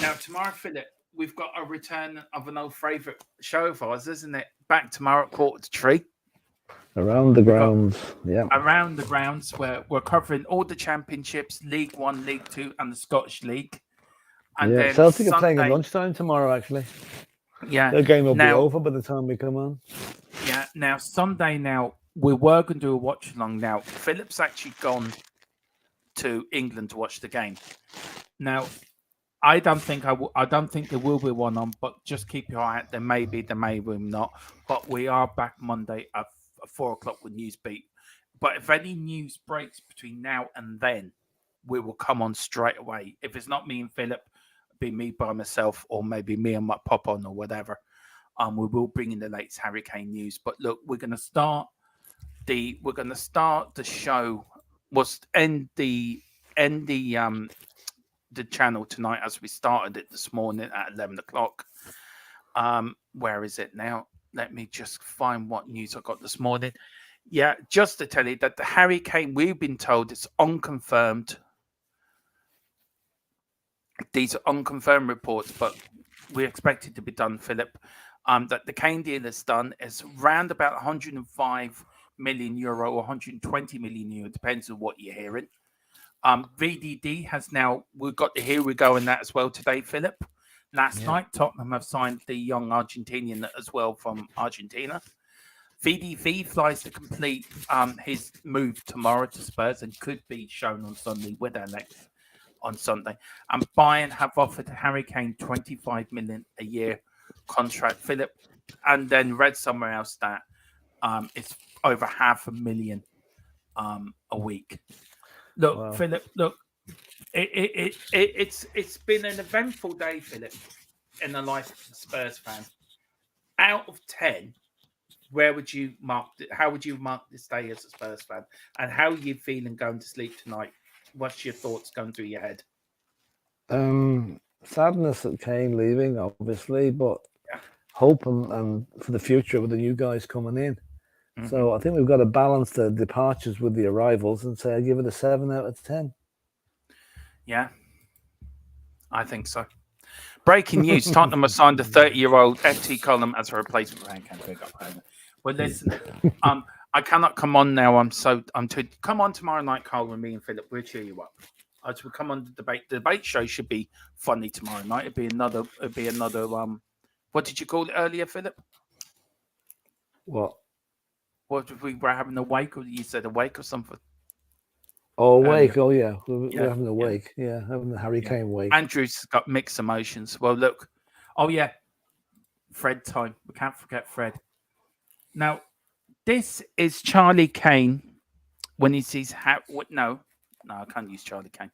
Now, tomorrow, Philip, we've got a return of an old favourite show of ours, isn't it? Back tomorrow at 2:45. Around the grounds, Around the grounds, where we're covering all the championships, League One, League Two, and the Scottish League. And then Celtic are playing at lunchtime tomorrow, actually. Yeah. The game will be over by the time we come on. Yeah. Now, Sunday, we were going to do a watch along. Now, Philip's actually gone to England to watch the game. Now, I don't think there will be one on, but just keep your eye out. There may be not. But we are back Monday at 4:00 with Newsbeat. But if any news breaks between now and then, we will come on straight away. If it's not me and Philip, it'll be me by myself, or maybe me and my pop on or whatever. We will bring in the latest Harry Kane news. But look, we're gonna start the show. End the channel tonight as we started it this morning at 11:00. Where is it now? Let me just find what news I got this morning. Yeah, just to tell you that the Harry Kane, we've been told it's unconfirmed. These are unconfirmed reports, but we expect it to be done, Philip. That the Kane deal is done. It's around about 105 million euro or 120 million euro, depends on what you're hearing. VDD has now, we've got to hear we go in that as well today, Philip. Last night, Tottenham have signed the young Argentinian as well from Argentina. VDV flies to complete his move tomorrow to Spurs and could be shown on Sunday with Alex on Sunday. And Bayern have offered Harry Kane 25 million a year contract, Philip, and then read somewhere else that it's over 500,000 a week. Look, wow. Philip, look, it's been an eventful day, Philip, in the life of a Spurs fan. Out of 10, where would you mark it? How would you mark this day as a Spurs fan? And how are you feeling going to sleep tonight? What's your thoughts going through your head? Sadness at Kane leaving, obviously, but hope and for the future with the new guys coming in. Mm-hmm. So I think we've got to balance the departures with the arrivals and say I give it a 7 out of 10. Yeah, I think so. Breaking news: Tottenham has signed a 30-year-old FT column as a replacement for Kane. Well, listen, I cannot come on now. I'm too. Come on tomorrow night, Carl, with me and Philip. We'll cheer you up. As we come on the debate. The debate show should be funny tomorrow night. It'd be another. What did you call it earlier, Philip? What? What if we were having a wake, or you said a wake or something? Oh, wake. Oh, yeah. We're having a wake. Yeah, having the Harry Kane wake. Andrew's got mixed emotions. Well, look. Oh, yeah. Fred time. We can't forget Fred. Now, this is Charlie Kane when he sees how. No, I can't use Charlie Kane.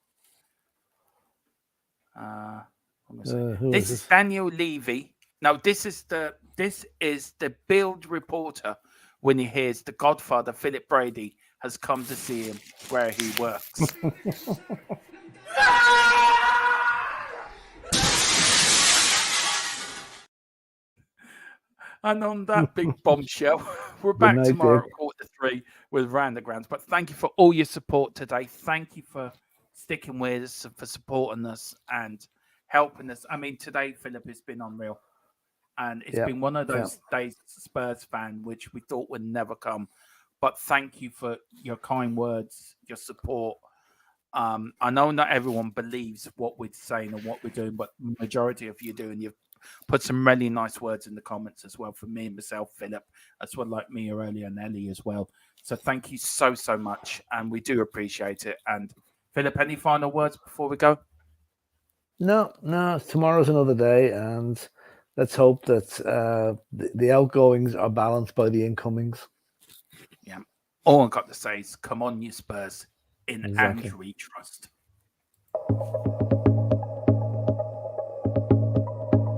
This is Daniel Levy. Now, this is the Bild reporter when he hears the Godfather Philip Brady has come to see him where he works. And on that big bombshell, we're back tomorrow at 2:45 with Round the Grounds. But thank you for all your support today. Thank you for sticking with us, for supporting us and helping us. I mean, today, Philip, has been unreal. And it's been one of those days as a Spurs fan, which we thought would never come. But thank you for your kind words, your support. I know not everyone believes what we're saying and what we're doing, but the majority of you do, and you've put some really nice words in the comments as well for me and myself, Philip, as well, like Mia earlier and Ellie as well. So thank you so much, and we do appreciate it. And Philip, any final words before we go? No, tomorrow's another day, and let's hope that the outgoings are balanced by the incomings. Yeah. All I've got to say is, come on, you Spurs, in Exactly. Andrew we trust.